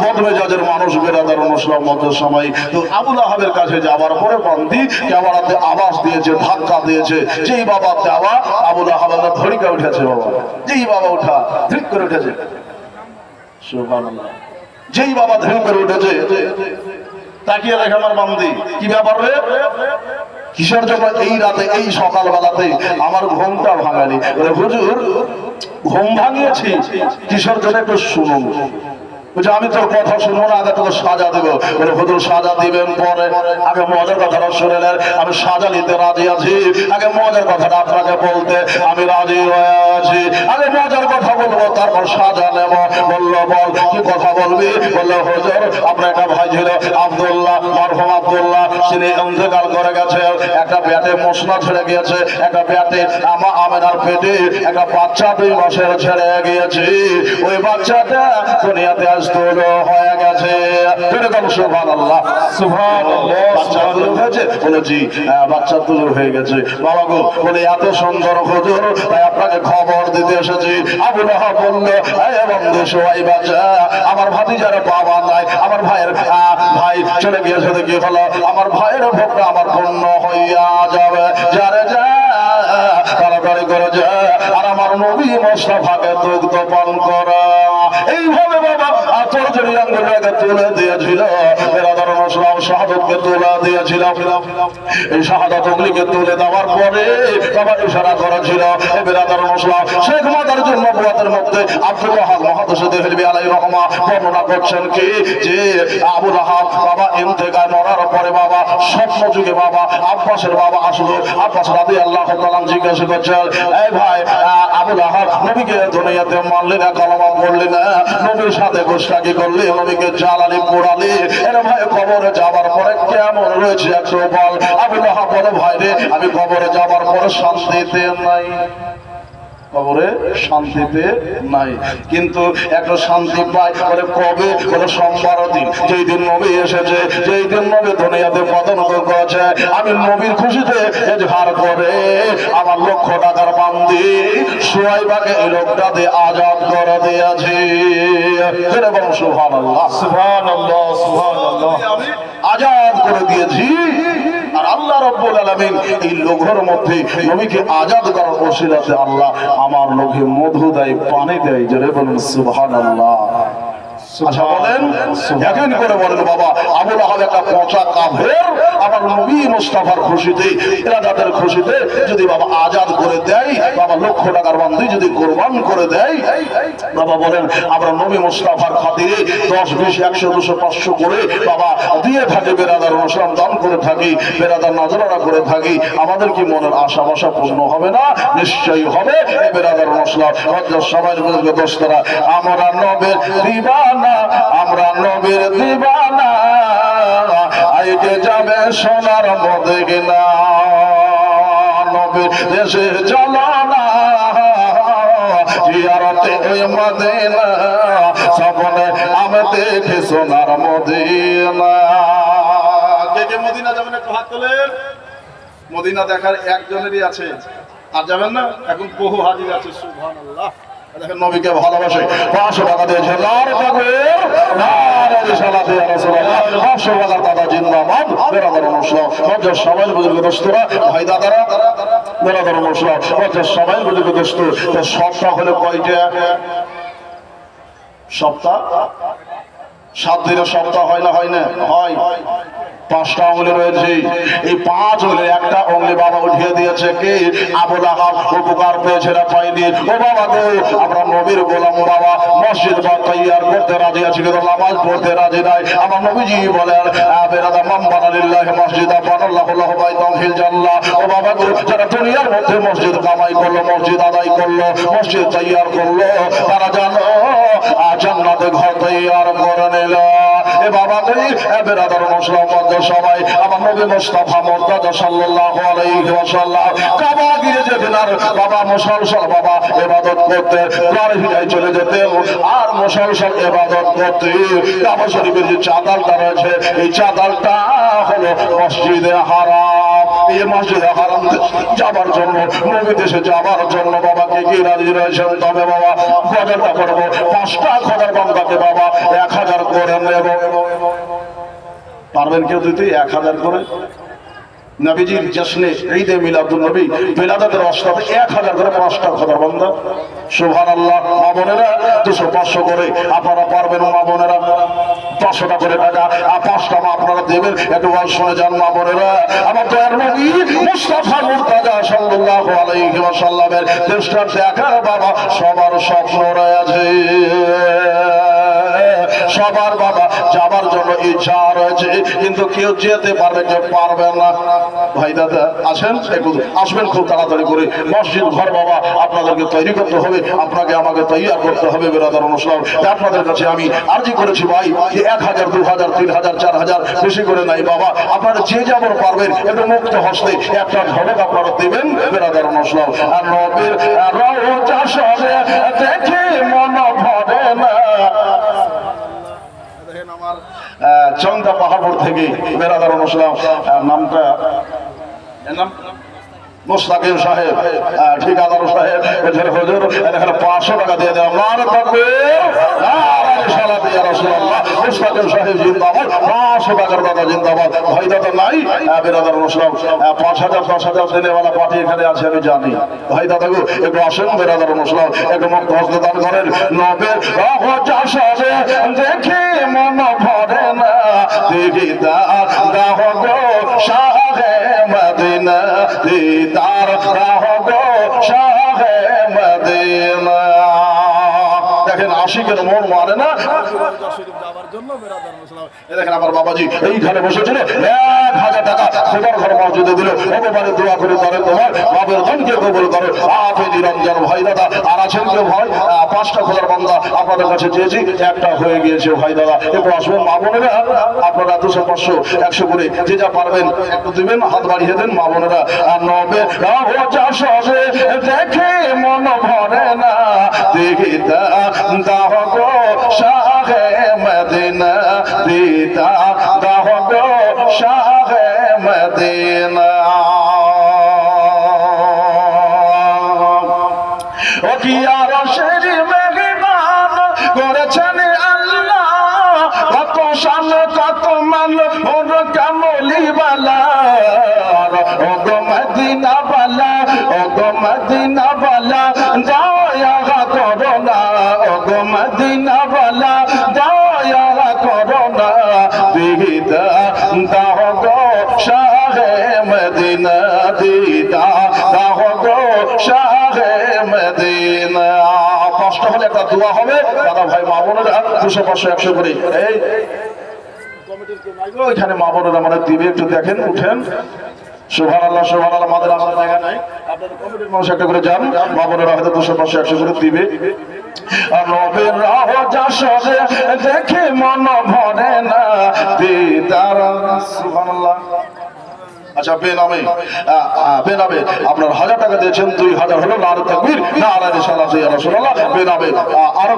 বদমেজাজের মানুষ, বেরাদার মুসলিম মধ্যে সময়। তো আবু লাহাবের কাছে যাওয়ার পরে বন্দি ক্যামেরাতে আওয়াজ দিয়েছে, ধাক্কা দিয়েছে, যেই বাবা দেওয়া আবু লাহাবের ধরিকা উঠেছে বাবা, যেই বাবা উঠা ধৃক করে উঠেছে। সুবহানাল্লাহ। যেই বাবা ধৃক করে উঠেছে, তাকিয়ে দেখে আমার বান্দি, কি ব্যাপার রে, কিসের জন্য এই রাতে এই সকাল বেলাতে আমার ঘুমটা ভাঙালি? হুজুর ঘুম ভাঙিয়েছি, কিসের জন্য একটু শুনুন। বলছে আমি তোর কথা শুনবো না, আগে তোকে সাজা দেবো। বলে হুজুর সাজা দিবেন পরে, আগে মজার কথাটা শুনে নেন। আমি সাজা নিতে রাজি আছি, আগে মজার কথাটা আপনাকে বলতে আমি রাজি হয়ে আছি। আগে মজার কথা বলবো তারপর সাজা নেব। বললো বল কি কথা বলবি? বললো হুজুর আপনার একটা ভাই ছিল আব্দুল্লাহ, মরহুম আব্দুল্লাহ, তিনি ইন্তেকাল করে গেছে। একটা পেটে মশলা ছেড়ে গিয়েছে, একটা পেটে আমেনার পেটে একটা বাচ্চা 2 মাসের ছেড়ে গিয়েছে। ওই বাচ্চাটা দুনিয়াতে আজ তুলো হয়ে গেছে। এরকম সুবহানাল্লাহ সুবহানাল্লাহ। বাচ্চা তুলো হয়েছে? বলে জি বাচ্চা তুলো হয়ে গেছে। বাবা গো বলে এত সুন্দর হুজুর তাই আপনাকে খবর দিতে এসেছি। আবু লাহাব বললো এ বন্ধু সবাই বাচ্চা আমার ভাতিজার বাবা নাই, আমার ভাইয়ের ভাই চলে গিয়েছে, দেখি হলো আমার ভাইয়ের ভোগটা আমার পূর্ণ হইয়া যাবে। যারে যা তাড়াতাড়ি করে যা আর আমার নবী মুস্তাফাকে দুগ্ধ পান করা। এইভাবে বাবা আতরজনী আঙ্গুলটাকে তুলে দিয়েছিল। বেরাদার মুসলাম শাহাদাতকে তুলে দিয়েছিল। এই শাহাদাত উগলিকে তুলে দেওয়ার পরে বাবা ইশারা করেছিল এই বেরাদার মুসলাম শেখ মাদার জন্য বুয়াতের মধ্যে আব্দুল ওয়াহাব মুহাদ্দিস দেহলভী আলাইহির রহমা বর্ণনা করছেন কি যে আবু লাহাব বাবা ইন্তেকাল মরার পরে বাবা স্বপ্ন যুগে বাবা আব্বাসের বাবা আসলো। আব্বাস রাদিয়াল্লাহু তাআলা জিজ্ঞাসা করছেন এই ভাই আবু লাহাব নবীকে দুনিয়াতে মানলি না, কালেমা পড়লি না, নবীর সাথে গোশাকি করলি, নবীকে জ্বালালি পোড়ালি, এর ভাই কবরে যাবার পরে কেমন রয়েছে একটু বল। আবু লাহাব বলে ভাই রে আমি কবরে যাবার পরে শান্তিতে নাই, কবরে শান্তিতে নাই, কিন্তু একটা শান্তি পাই বলে কবে? বলে সোমবার দিন, যেই দিন নবী এসেছে, যেই দিন নবী দুনিয়াতে পদার্পণ করেছে, আমি নবীর খুশিতে এজহার করে আমার 1,00,000 টাকার বান্দি সুহাইবাকে এই লোকটা দিয়ে আজাদ করে দিয়েছি। এবং সুবহানাল্লাহ সুবহানাল্লাহ সুবহানাল্লাহ আজাদ করে দিয়েছি। আর আল্লাহ রাব্বুল আলামিন এই লোকের মধ্যে নবীকে আজাদ করার ওসিলাতে আল্লাহ আমার লোকে মধু দেয়, পানি দেয়। জোরে বলুন সুবহানাল্লাহ। আচ্ছা বলেন একদিন করে বলেন বাবা আবু লাহাব একটা পচা কাফের আমার নবী মুস্তাফার খুশিতে ইরাদাতের খুশিতে যদি বাবা আজাদ করে দেয়, বাবা 1,00,000 টাকার বান্দি যদি কুরবান করে দেয়, বাবা বলেন আমরা নবী মুস্তাফার খাতিরে 10, 20, 100, 200, 500 করে বাবা দিয়ে থাকি, বেরাদার মুসলাম দান করে থাকি, বেরাদার নজরানা করে থাকি, আমাদের কি মনের আশা বাসা পূর্ণ হবে না? নিশ্চয়ই হবে। বেরাদার মুসলাম সবাই দোস্তরা আমরা নবীর দিবানা, আমরা নবীর দিবানা, আইকে যাবে সোনার মদিনা, নবীর দেশে চলো না জিয়ারতে ওই মদিনা, সপনে আমি দেখি সোনার মদিনা। কে কে মদিনা যাবেন একটু হাত তোলেন। মদিনা দেখার একজনেরই আছে, আর যাবেন না? এখন বহু হাজির আছে। সুবহানাল্লাহ। দেখেন নবীকে ভালোবাসে 500 টাকা দিয়েছে, নারে তাকবীর নারে রিসালাত ইয়া রাসূলুল্লাহ। 500 টাকা দাদা জিন্দাবাদ। বেরাদার মুসলিম মজ্জার সবাই বুজুর্গ দোস্তরা ভাই দাদারা বেরাদার মুসলিম মজ্জার সবাই বুজুর্গ দোস্ত। তো সপ্তাহ হলো কয়টা? সপ্তাহ 7 দিনের সপ্তাহ হয় না? হয় না? হয়। 5টা আঙ্গুলে রয়েছে। এই 5 আঙ্গুলে একটা আঙ্গুলে বাবা উঠিয়ে দিয়েছে কে? আবু লাহাব উপকার পেয়েছে না পাইনি? ও বাবা গো আমরা নবীর গোলাম বাবা, মসজিদ বা তৈয়ার করতে রাজি আছি কিন্তু নামাজ পড়তে রাজি নাই। আমার নবীজি বলেন বেরাদা মান বানা লিল্লাহি মসজিদা বানাল্লাহু লাহু বাইতান ফিল জান্নাহ। ও বাবা গো যারা দুনিয়ার মধ্যে মসজিদ কামাই করলো, মসজিদ আদায় করলো, মসজিদ তৈয়ার করলো, তারা জানো জান্নাতে ঘর তৈয়ার করে নিল। এ বাবা গো বেরাদার মুসলিম সবাই আমার নবী মুস্তাফা মুর্তজা সাল্লাল্লাহু আলাইহি ওয়াসাল্লাম কাবা গিরে যেতেন আর বাবা মুসলসল বাবা ইবাদত করতে ঘর ফিরে চলে যেতেন আর মুসলসল ইবাদত করতে। কাবা শরীফের যে চাদরটা রয়েছে এই চাদরটা হলো মসজিদে হারাম। এই মসজিদে হারাম যাবার জন্য নবী দেশে যাবার জন্য বাবাকে কি রাজি রয়েছেন? তবে বাবা খরচটা করবো 5টা খরচ বান্দাকে বাবা 1000 করে নেব। পারবেন কেউ দিতে 1000 করে? নবীজির জশ্নে ঈদে মিলাদুন নবী মিলাদাতের অষ্টাতে 1000 করে 5টা খোদার বান্দা। সুবহানাল্লাহ। মা বোনেরা 200, 500 করে আপনারা পারবেন মা বোনেরা 500 টাকা করে টাকা 5টা মা আপনারা দেবেন। একটু ওয়াজ শুনে যান মা বোনেরা। আমার দয়ার নবী মুস্তাফা মুর্তজা সাল্লাল্লাহু আলাইহি ওয়াসাল্লামের দেশটা দেখার বাবা সবার স্বপ্ন রয়েছে। সবার বাবা যাবার জন্য ইচ্ছা রয়েছে, কিন্তু কেউ যেতে পারবে কেউ পারবে না। ভাই দাদা আসেন, একটু আসবেন খুব তাড়াতাড়ি করে। মসজিদ ঘর বাবা আপনাদেরকে তৈরি করতে হবে, আপনাকে আমাকে তৈরি করতে হবে। বেরাদার অনুষ্ঠান আপনাদের কাছে আমি আর্জি করেছি ভাই, যে 1000 2000 3000 4000 বেশি করে নাই বাবা, আপনারা যে যেমন পারবেন একটু মুক্ত হস্তে একটা ঝলক আপনারা দেবেন। বেরাদার অনুষ্ঠান আর নবীর রওজা শবে দেখে মন ভরে না। দেখেন আমার চন্দা পাহাড় থেকে বেরাদার অনুষ্ঠান নামটা মুস্তাকিম সাহেব, ঠিকাদার সাহেব, হুজুর এখানে 500 টাকা দিয়ে দেন। নারে তাকবীর, নারে সালাত ইয়া রাসূলুল্লাহ। মুস্তাকিম সাহেব জিন্দাবাদ, 500 টাকার দাদা জিন্দাবাদ। ভাই দাদা নাই বেরাদার মুসলিম 5000 10,000 দিনেওয়ালা পার্টি এখানে আছে আমি জানি। ভাই দাদা গো একটু আসেন বেরাদার মুসলিম, একটু মুক্ত হস্তে দান করেন। নবের রওজা শবে দেখে মন ভরে না, দিদার দাও গো শাহে মদিনা, দিদার দাও গো শাহে মদিনা। দেখেন আশিকের মন মানে না। দেখেন আমার বাবাজি এইখানে বসেছিল, 1000 টাকা খোদার ঘর মসজিদে দিল। একেবারে দোয়া করে করে তোমার বাবের ধনকে কবুল করো। আপনি নিরঞ্জন ভাই দাদা আর আছেন কেউ ভাই? 5টা খোদার বান্দা আপনাদের কাছে চেয়েছি, একটা হয়ে গিয়েছে ভাই দাদা। একটু আসবেন মা বোনেরা, আপনারা 200 500 100 করে যে যা পারবেন একটু দিবেন, হাত বাড়িয়ে দেন মা বোনেরা। আর নবে রওজা শবে দেখে মন ভরে না, দিদা দাও গো শাহে মদিনা, দিদা দাও গো শাহে মদিনা। ও কি আরশের মেহমান করেছেন আল্লাহ, কত শান কত মান ওর কামলি বালা। ও গো মদিনা বালা, ও গো মদিনা বালা দয়া করো না, ও গো মদিনা বালা দয়া করো না, দিদা দাও গো শাহে মদিনা, দিদা দাও গো শাহে মদিনা। কষ্ট হলে একটা দোয়া হবে দাদা ভাই মা বোনেরা 200 500 100 করে এই ওইখানে মা বোনেরা আমাদের দিবে, একটু দেখেন উঠেন। সুবহানাল্লাহ সুবহানাল্লাহ, আমাদের আমার জায়গা নাই, আপনাদের কমিটির মানুষ একটা করে যান, মা বোনেরা হয়তো 200 500 100 করে দিবে। আর নবীর রওজা শবে দেখে মন ভরে না, দিদার সুবহানাল্লাহ। আচ্ছা বেনামে বেনামে আপনার 1000 টাকা দিয়েছেন, 2000 হলো। নারে তাকবীর, নারে রিসালাত ইয়া রাসূলুল্লাহ। বেনামে আরো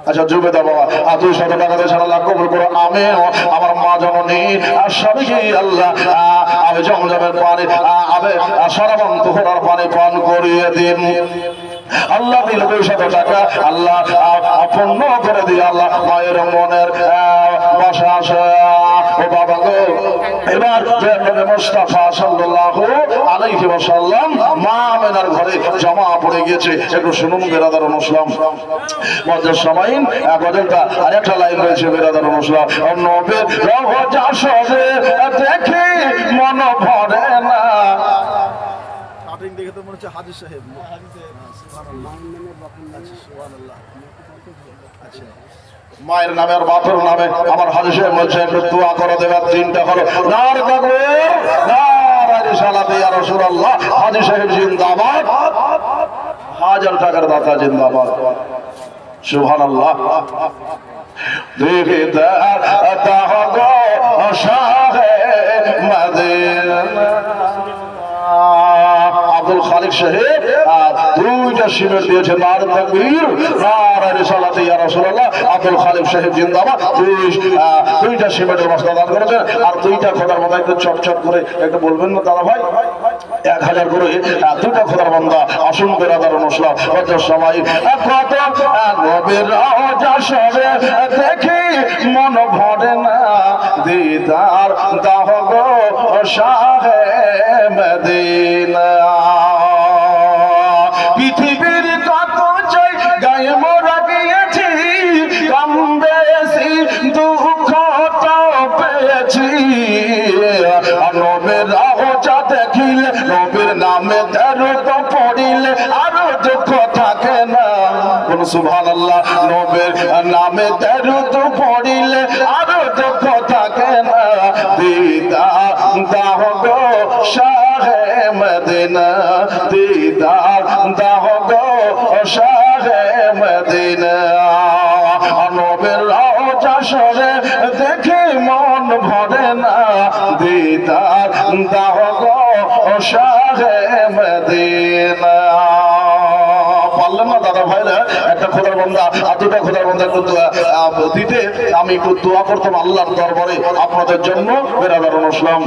আচ্ছা জুবেদা বাবা 200 টাকা দিয়েছেন, আল্লাহ কবুল করো। আমি আমার মা জননী আর স্বামীকে আল্লাহ আমি জমজমের পানি আবে সরাবন তোহরার পানি পান করিয়ে দিন। আল্লাহ দিল 200 টাকা, আল্লাহ পূর্ণ করে দিয়ে আল্লাহ মায়ের মনের বাসা আসে। ও বাবা গো এবার নবী মুস্তাফা সাল্লাল্লাহু আলাইহি ওয়াসাল্লাম মা আমেনার ঘরে জমা পড়ে গিয়েছে। একটু শুনুন বেরাদার মুসলিম, মজার সময় গজলটা আরেকটা লাইন রয়েছে বেরাদার মুসলিম। নবীর রওজা শবে দেখে মন ভরে না। দেখে তো মনে হচ্ছে হাজী সাহেব। মায়ের নামে আর বাপের নামে আমার হাজী সাহেব বলছে একটু দোয়া করে দেবার। 3টা হলো নারে তাকবীর, নারে রিসালাত ইয়া রাসূলুল্লাহ। হাজী সাহেব জিন্দাবাদ, 1000 টাকার দাতা জিন্দাবাদ। সুবহানাল্লাহ। দেখে দাও গো শাহে মদিনা। আব্দুল খালিক সাহেব 2টা সিমেন্ট দিয়েছে। নারে তাকবীর, নারে রিসালাত ইয়া রাসূলুল্লাহ। আব্দুল খালিক সাহেব জিন্দাবাদ। 2টা সিমেন্টের বস্তা দান করেছেন। আর 2টা খোদার বান্দা একটু চটচট করে একটু বলবেন না দাদা ভাই? 1000 করে 2টা খোদার বান্দা আসুন বেরাদার মুসলিম। কত সময় কত নবীর রওজা শবে দেখি মন ভরে না, দিদার দাও গো শাহে মদিনা। পৃথিবীর কত জায়গায় মোরা গিয়েছি, কম বেশি দুঃখ তো পেয়েছি। নবীর রওজা দেখিলে, নবীর নামে দরুদ পড়িলে আরো দুঃখ থাকে না। কোন সুবহানাল্লাহ। নবীর নামে দরুদ পড়িলে আর দুঃখ থাকে না, দিদার দাও গো শাহে মদিনা, দিদার দাও গো শাহে মদিনা। নবীর রওজা সরে দেখে মন ভরে না, দিদার দাও গো শাহে মদিনা। পারলেন না দাদা ভাইরা? একটা খোদার বান্দা আর দুটা খোদার বান্দা একটু দিতে আমি একটু দোয়া করতাম আল্লাহর দরবারে আপনাদের জন্য। বেরাদার মুসলিম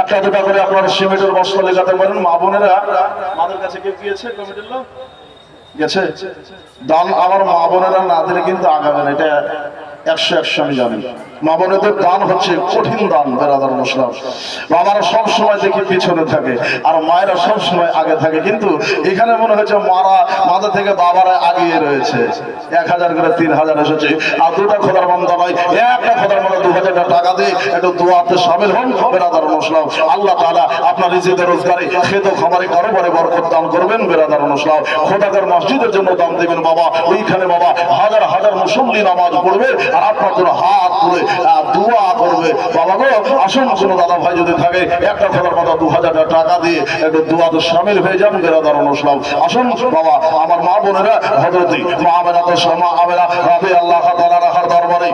একটা দুটা করে আপনারা সিমেন্টের বস্তা লেগাতে পারেন। মা বোনেরা আমাদের কাছে কে গিয়েছে? কমিটির লোক গেছে। দান আমার মা বোনেরা না দিলে কিন্তু আগাবে না, এটা 100 আমি জানি। মা বোনেদের দান হচ্ছে কঠিন দান। বেরাদার মুসলিম বাবারা সব সময় দেখি পিছনে থাকে আর মায়েরা সব সময় আগে থাকে, কিন্তু এখানে মনে হচ্ছে মাথা থেকে বাবারা আগিয়ে রয়েছে। 1000 করে 3000 এসেছে। আর দুটা খোদার বান্দা নয়, একটা খোদার বান্দা 2000 টাকা দিয়ে একটু দোয়াতে শামিল হন। বেরাদার মুসলিম আল্লাহ তাআলা আপনার রিজিকে রোজগারে খেত খাবারে কারোবারে বরকত দান করবেন। বেরাদার মুসলিম খোদাগার মসজিদের জন্য দান দেবেন বাবা। ওইখানে বাবা হাজার হাজার মুসল্লি নামাজ পড়বে আর আপনার জন্য হাত তুলে দোয়া করবে। বাবা গো আসুন, কোন দাদা ভাই যদি থাকে একটা খোদার বান্দা 2000 টাকা দিয়ে একটু দোয়াতে শামিল হয়ে যান। বেরাদার মুসলিম আসুন বাবা। আমার মা বোনেরা হযরতি মা আমেনা রাদিয়াল্লাহু তাআলা রাহার দরবারে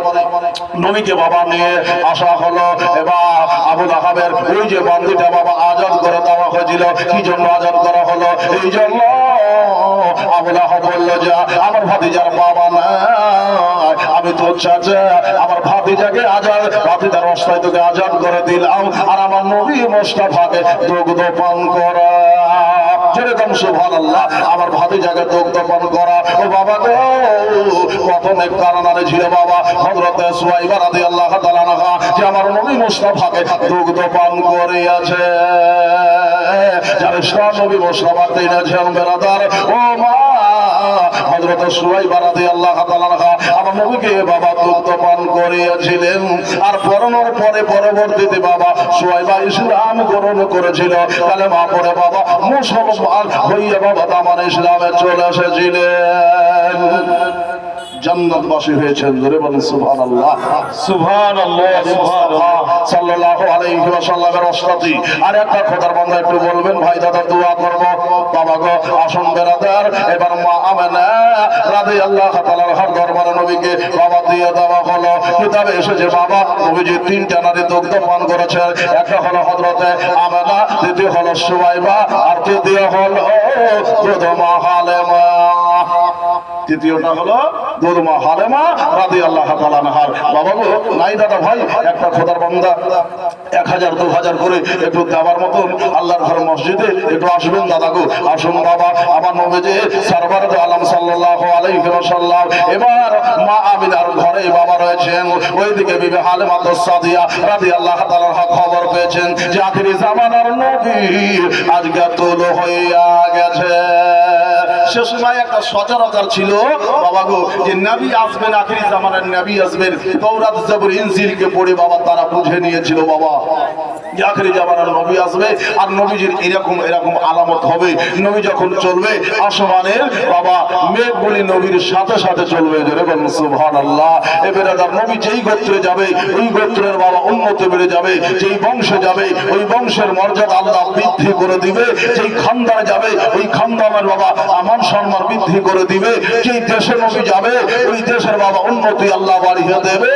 নবীকে বাবা নিয়ে আসা হলো। এবার আবু লাহাবের ওই যে বান্দিটা বাবা আজাদ করে দেওয়া হয়েছিল। কি জন্য আজাদ করা হলো? এই জন্য আবু লাহাব বলল যে আমার ভাতিজার বাবা না, আমি তো চাচা, আমার ভাতিজাকে আজাদ, ভাতিজার অবস্থায় তোকে আজাদ করে দিলাম আর আমার নবী মুস্তাফাকে দুগ্ধ পান করা। যেরকম সুবহানাল্লাহ আমার ভাতিজাকে দুগ্ধ পান করা। ও বাবা গো কত নেক কারণে ছিল বাবা হযরত সুয়াইবা রাদিয়াল্লাহু তাআলা আনহা যে আমার নবী মুস্তাফাকে দুগ্ধ পান করিয়াছে। যারা সব নবী মুস্তাফা দিয়েছেন বেরাদার ও মা হযরত সুয়াইবা রাদিয়াল্লাহু তাআলা আনহা আমার নবীকে বাবা দুগ্ধ পান করিয়েছিলেন। আর পরনের পরে পরবর্তীতে বাবা সুয়াইবা ইসলাম গ্রহণ করেছিল। কালেমা পড়ে বাবা মুসলমান হইয়া বাবা তামান ইসলামে চলে এসেছিলেন। জান্নাতবাসী হয়েছেন। জোরে বলেন সুবহানাল্লাহ। সুবহানাল্লাহ, সুবহানাল্লাহ। সাল্লাল্লাহু আলাইহি ওয়াসাল্লামের ওয়াসতাতি আর একটা খোদার বান্দা একটু বলবেন ভাই দাদা দোয়া করব। বাবা গো আসুন বেরাদার এবার মা আমেনা রাদিয়াল্লাহু তাআলার দরবারে নবীকে বাবা দিয়ে দেওয়া হলো। কিতাবে এসেছে বাবা নবীজি 3টা নারী দুগ্ধ পান করেছেন। একটা হলো হযরতে আমেনা, দ্বিতীয় হলো সুয়াইবা আর তৃতীয় হলো দুধমা হালেমা। তৃতীয়টা হলো দুধমা হালেমা রাদিয়াল্লাহু তাআলা আনহা। বাবা গো নাই দাদা ভাই একটা খোদার বান্দা 1000 2000 করে একটু দেওয়ার মতন আল্লাহর ঘর মসজিদে একটু আসবেন দাদা গো। আসুন বাবা আমার নবীজি সরওয়ার আলম সাল্লাল্লাহু আলাইহি ওয়াসাল্লাম এবার মা আমিনার ঘরে বাবা রয়েছেন। ওইদিকে বিবি হালিমা সাদিয়া রাদিয়াল্লাহু তাআলা খবর পেয়েছেন যে আখিরি জামানার নবী আজকে তুলো হইয়া গেছে। সে সময় একটা সচরাচর ছিল বাবা গো যে নবী আসবেন, আখিরি জামানার নবী আসবেন। তাওরাত জবুর ইনজিলকে পড়ে বাবা তারা বুঝে নিয়েছিল বাবা যে আখিরি জামানার নবী আসবে আর নবীজির এরকম এরকম আলামত হবে। নবী যখন চলবে আসমানের বাবা মেঘগুলি নবীর সাথে সাথে চলবে। জোরে বলুন সুবহানাল্লাহ। এবারে তার নবী যেই গোত্রে যাবে ওই গোত্রের বাবা উন্নতি বেড়ে যাবে। যেই বংশে যাবে ওই বংশের মর্যাদা আল্লাহ বৃদ্ধি করে দিবে। যেই খানদানে যাবে ওই খানদানের বাবা আমান সম্মান বৃদ্ধি করে দিবে। যেই দেশে নবী যাবে ওই দেশের বাবা উন্নতি আল্লাহ বাড়িয়ে দেবে।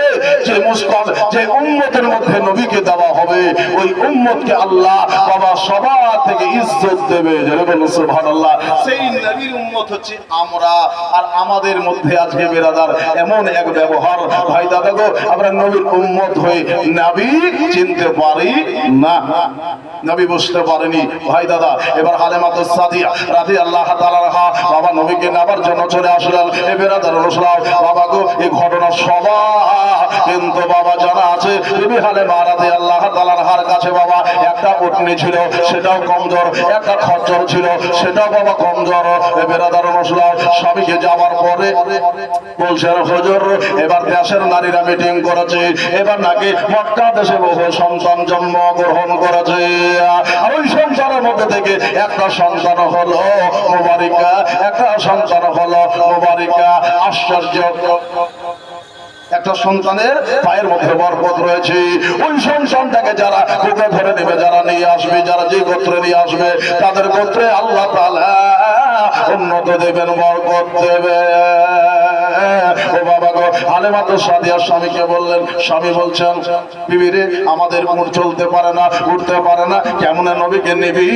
যে মুসকান যে উম্মতের মধ্যে নবীকে দেওয়া হবে ওই উম্মতকে আল্লাহ বাবা সবার থেকে ইজ্জত দেবে। জোরে বলুন সুবহানাল্লাহ। সেই নবীর উম্মত হচ্ছে আমরা। আর আমাদের মধ্যে আজকে বেরাদার এমন এক ব্যবহার ভাই দাদা গো আমরা নবীর উম্মত হয়ে নবী চিনতে পারি না, নবী বুঝতে পারেনি ভাই দাদা। এবার হালিমা সাদিয়া রাদিয়াল্লাহু তাআলা আনহা বাবা নবীকে নেবার জন্য চলে আসলেন। এ বেরাদার রাসূল বাবা গো এই ঘটনা সবার কিন্তু বাবা জানা আছে। বিবি হালিমা রাদিয়াল্লাহু তাআলা আনহার কাছে বাবা একটা উটনি ছিল সেটাও কমজোর, একটা খচ্চর ছিল সেটাও বাবা কমজোর। এ বেরাদার রাসূল স্বামীকে যাবার পরে বলছেন হুজুর এবার দেশের নারীরা মিটিং করেছে, এবার নাকি মক্কা দেশে বহু সন্তান জন্ম গ্রহণ করেছে আর ওই সংসারের মধ্যে থেকে একটা সন্তান হলো মুবারিকা, একটা সন্তান হলো মুবারিকা। আশ্চর্য, একটা সন্তানের পায়ের মধ্যে বরকত রয়েছে। ওই সন্তানটাকে যারা বুকে ধরে নেবে, যারা নিয়ে আসবে, যারা যে গোত্রে নিয়ে আসবে, তাদের গোত্রে আল্লাহ তাআলা উন্নত দেবেন, বরকত দেবে। ও বাবা গো, হালেমা তো সাদিয়ার স্বামীকে বললেন, স্বামী বলছেন, বিবি রে, আমাদের উট চলতে পারে না, উঠতে পারে না, কেমন নবীকে নিবি,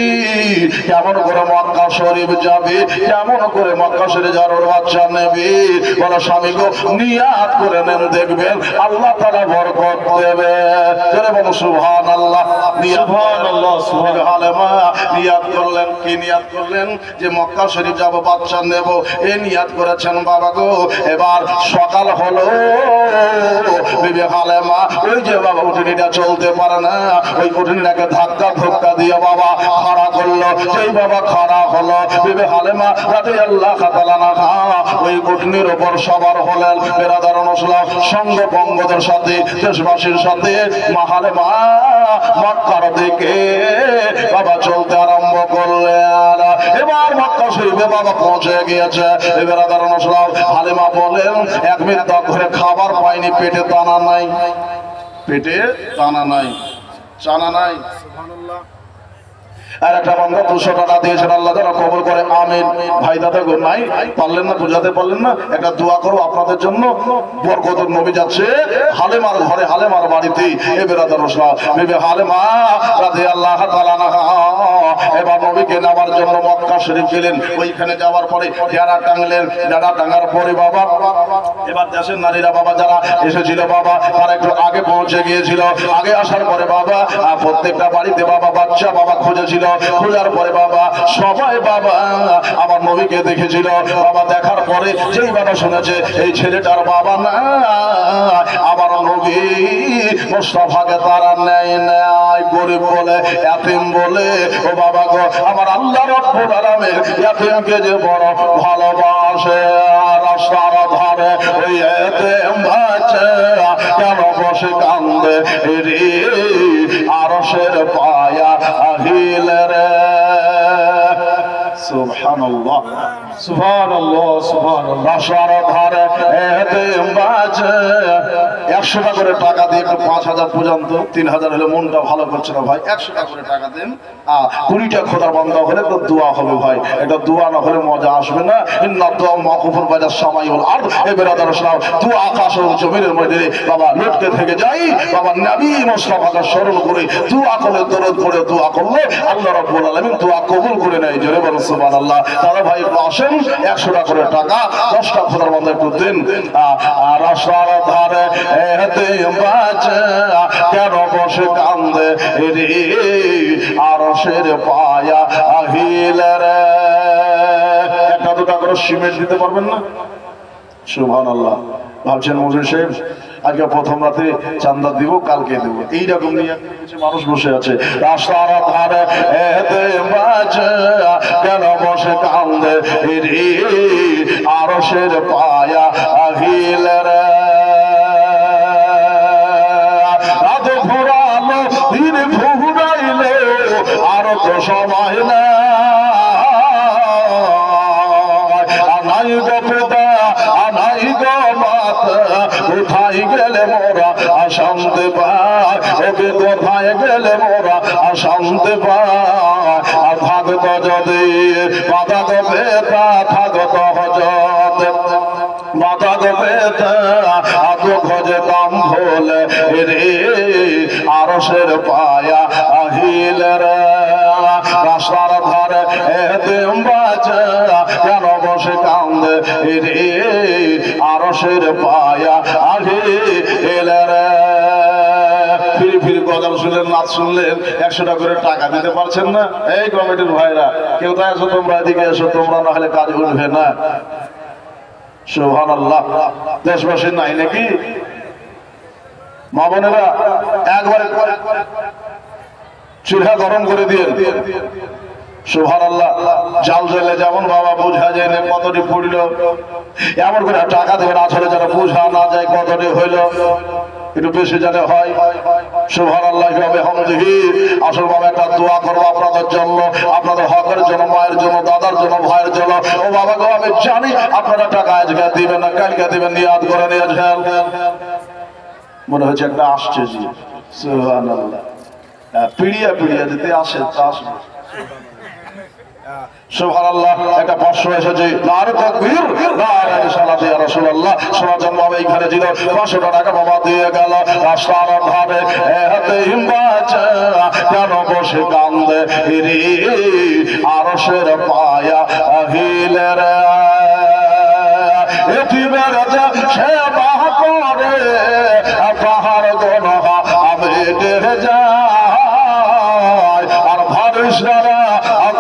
কেমন করে মক্কা শরীফ যাবি, কেমন করে মক্কা শরীফ যাওয়ার বাচ্চা নেবি? বলো স্বামী গো, নিয়াত করে নেন, দেখবেন আল্লাহ তাআলা বরকত দেবে। জোরে বলো সুবহানাল্লাহ। সুবহানাল্লাহ, সুবহানাল্লাহ। হালেমা নিয়াত করলেন, কি নিয়াত করলেন? যে মক্কা শরীফ যাব, বাচ্চা নেব, এই নিয়াত করেছেন বাবা গো। এবার সকাল হলো, বিবি হালেমা ওই যে বাবা উঠুনিটা চলতে পারে না, ওই উঠুনিটাকে ধাক্কা দিয়ে বাবা খাড়া করলো। সেই বাবা খাড়া হলো, বিবি হালেমা রাদিয়াল্লাহু তাআলা আনহা ওই উঠুনির উপর সবার হলেন। বেরাদার মুসলিম সঙ্গ বঙ্গদের সাথে, দেশবাসীর সাথে মা হালেমা মক্কার দিকে বাবা চলতে আরম্ভ করলেন। এবার মক্কা শরীফে বাবা পৌঁছে গিয়েছে। বেরাদার মুসলিম হালেমা বলেন, এক মিনিট ধরে খাবার পাইনি, পেটে দানা নাই, পেটে দানা নাই, চানা নাই। আর একটা বান্দা 200 টাকা দিয়েছেন, আল্লাহ যেন কবুল করে, আমিন। ভাই দাদা গো, নাই পারলেন না, বুঝাতে পারলেন না, একটা দোয়া করো আপনাদের জন্য। বরকতের নবী যাচ্ছে হালেমার ঘরে, হালেমার বাড়িতে। এ বেরাদার মুসলিম বিবি হালেমা রাদিয়াল্লাহু তাআলা আনহা এবার নবীকে নেওয়ার জন্য মক্কা শরীফ গেলেন। ওইখানে যাওয়ার পরে যারা টাঙলেন, যারা টাঙার পরে বাবা এবার দেশের নারীরা বাবা যারা এসেছিল বাবা, তারা একটু আগে পৌঁছে গিয়েছিল। আগে আসার পরে বাবা প্রত্যেকটা বাড়িতে বাবা বাচ্চা বাবা খুঁজেছিল। খোঁজার পরে বাবা সবাই বাবা আমার নবীকে দেখেছিল। বাবা দেখার পরে যেই বাবা শুনেছে এই ছেলেটার বাবা না, আমার নবী মুস্তাফাকে তারা নেয় নাই, গরিব বলে, ইয়াতীম বলে। ও বাবা গো, আমার আল্লাহ রাব্বুল আলামিন ইয়াতীমকে যে বড় ভালোবাসে। রাস্তার ধারে ওই ইয়াতীম বাচ্চা কেন বসে কান্দে রে, আরশের পায়া আহিলে রে। সুবহানাল্লাহ, সুবহানাল্লাহ, সুবহানাল্লাহ। রাস্তার ধারে ইয়াতীম বাচ্চা 100 টাকা করে টাকা দিয়ে একটু 5000 পর্যন্ত, 3000 হলে মনটা ভালো করছে না ভাই, 100 টাকা করে টাকা দেন। 20টা খোদার বান্দা হলে তো দোয়া হবে ভাই, এটা দোয়া না হলে মজা আসবে না। ইন্না দুআ মাকুফুর বাইনা সামাই ওয়াল আরদ। এ বেরাদার ইসলাম, দোয়া আকাশ ও জমিনের মধ্যে বাবা লটকে থেকে যাই। বাবা নবী মুস্তাফাকে স্মরণ করে দোয়া করলে, দরুদ পড়ে দোয়া করলে আল্লাহ রাব্বুল আলামিন দোয়া কবুল করে নেয়। জোরে বলুন সুবহানাল্লাহ। দাদা ভাই আসেন, 100 টাকা করে টাকা 10টা খোদার বান্দা একটু দিন। আর রাস্তার ধারে ইয়াতীম বাচ্চা কেন বসে কান্দে রে, আরশের পায়া আহিলে রে। একটা দুটা করে সিমেন্ট দিতে পারবেন না? সুবহানাল্লাহ। ভাবছেন মুজিব সাহেব আজকে প্রথম রাতে চান্দা দিব, কালকে দেব, এইরকম নিয়ে কিছু মানুষ বসে আছে। রাস্তার ধারে ইয়াতীম বাচ্চা কেন বসে কান্দে রে, আরশের পায়া আহিলে রে। আরো তো সময় না, আনাই গো পিতা, আনাই গো মাতা, কোথায় গেলে মোরা অশান্তি পাই, ওকে কোথায় গেলে মোরা অশান্তি পাই। আর থাকত যদি মাতা গো পিতা, থাকত হজত মাতা গো পিতা, আত খোঁজতাম ভোলে রে, আরশের পায়া আহিলে রে। রাস্তার ধারে ইয়াতীম বাচ্চা কেন বসে কান্দে রে, আরশের পায়া আহিলে রে। ফিরি ফিরি গজল শুনলেন, নাচ শুনলেন, 100 টাকা করে টাকা দিতে পারছেন না? এই কমিটির ভাইরা, কেউ তো এসো, তোমরা এদিকে এসো, তোমরা না হলে কাজ উঠবে না। সুবহানাল্লাহ। দেশবাসীর নাই নাকি মা বোনেরা? একবারে চুলহা গরম করে দিয়ে সুবহানাল্লাহ। জাল জ্বলে যেমন বাবা বোঝা যায় না কতটি পড়ল, এমন করে টাকা দেবেন আসলে যারা বোঝা না যায় কতটি হইল, একটু বেশি জানে হয়। সুবহানাল্লাহি ওয়া বিহামদিহি। আসল বাবা একটা দোয়া করবো আপনাদের জন্য, আপনাদের হকের জন্য, মায়ের জন্য, দাদার জন্য, ভাইয়ের জন্য। ও বাবা গো, আমি জানি আপনারা টাকা আজকে দিবেন না, কালকে দিবেন, নিয়াত করে নিয়েছেন। মনে হচ্ছে একটা আসছে জি, সুবহানাল্লাহ। পিড়িয়া পিড়িয়া দিতে আসে তা আসবে। সুবহানাল্লাহ। একটা 500 এসেছে, নারে তাকবীর, নারে রিসালাত ইয়া রাসূলুল্লাহ। শোনার জন্য বাবা এইখানে ছিল, 500 টাকা বাবা দিয়ে গেল। রাস্তার ধারে এতিম বাচ্চা কেন বসে কান্দে রে, আরশের পায়া হিলে রে। এতিমের যে সেবা করে পাহাড় গোনা আবেদে যায়, আর ভারিসরা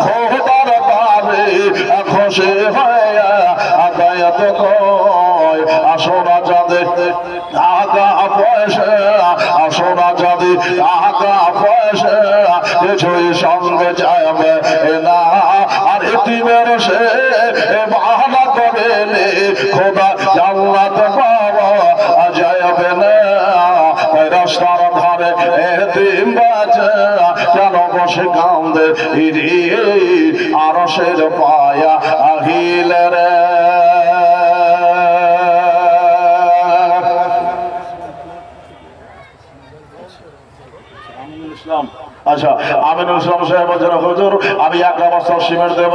খোদার বারে খুশি হয়ে আদায়ত কয়। আসোনা যাদের টাকা পয়সা, আসোনা যাদের টাকা পয়সা কিছুই সঙ্গে যাবে না, আর এতিমের সে বাহানা করেলে খোদা জান্নাত পাওয়া যাবে না। রাস্তার ধারে এতিম বাচ্চা কেন বসে কান্দে রে, আরশের পায়া আহিলে রে। আচ্ছা, আমিনুল ইসলাম সাহেব বলছেন, হুজুর আমি 1 বস্তা সিমেন্ট দেব।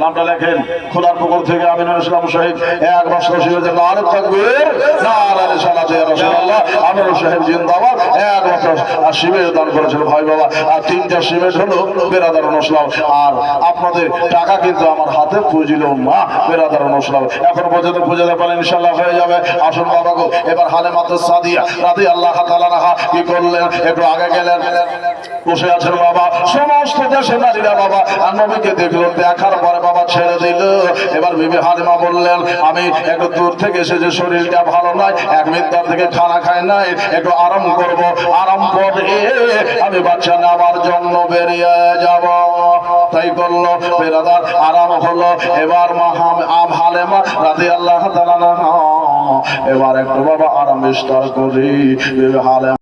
নামটা লেখেন, খোদার পুকুর থেকে আমিনুল ইসলাম সাহেব 1 বস্তা সিমেন্ট দেব। নারে তাকবীর, নারে রিসালাত ইয়া রাসূলুল্লাহ। আমিনুল সাহেব জিন্দাবাদ। 1 বস্তা সিমেন্ট দান করেছিল ভাই বাবা। আর 3টা সিমেন্ট হলো বেরাদার নসলাম। আর আপনাদের টাকা কিন্তু আমার হাতে পুজিল না বেরাদার নসলাম। এখন পর্যন্ত পুজাতে পারেন, ইনশাআল্লাহ হয়ে যাবে। আসুন বাবা গো, এবার হালেমাতুস সাদিয়া রাদিয়াল্লাহু তাআলা আনহা কি করলেন, একটু আগে গেলেন, বসে আছেন বাবা। সমস্ত দেশের নারীরা বাবা আর নবীকে দেখলো, দেখার পরে বাবা ছেড়ে দিল। এবার বিবি হালিমা বললেন, আমি একটু দূর থেকে এসেছি, শরীরটা ভালো নয়, 1 মিনিট থেকে খানা খাই নাই, একটু আরাম করব, আরাম করে আমি বাচ্চা নেওয়ার জন্য বেরিয়ে যাব। তাই করলো, বেরাদার আরাম হলো। এবার মা হালিমা রাদিয়াল্লাহু তাআলা আনহা এবার একটু বাবা আরাম বিস্তার করি। বিবি হালিমা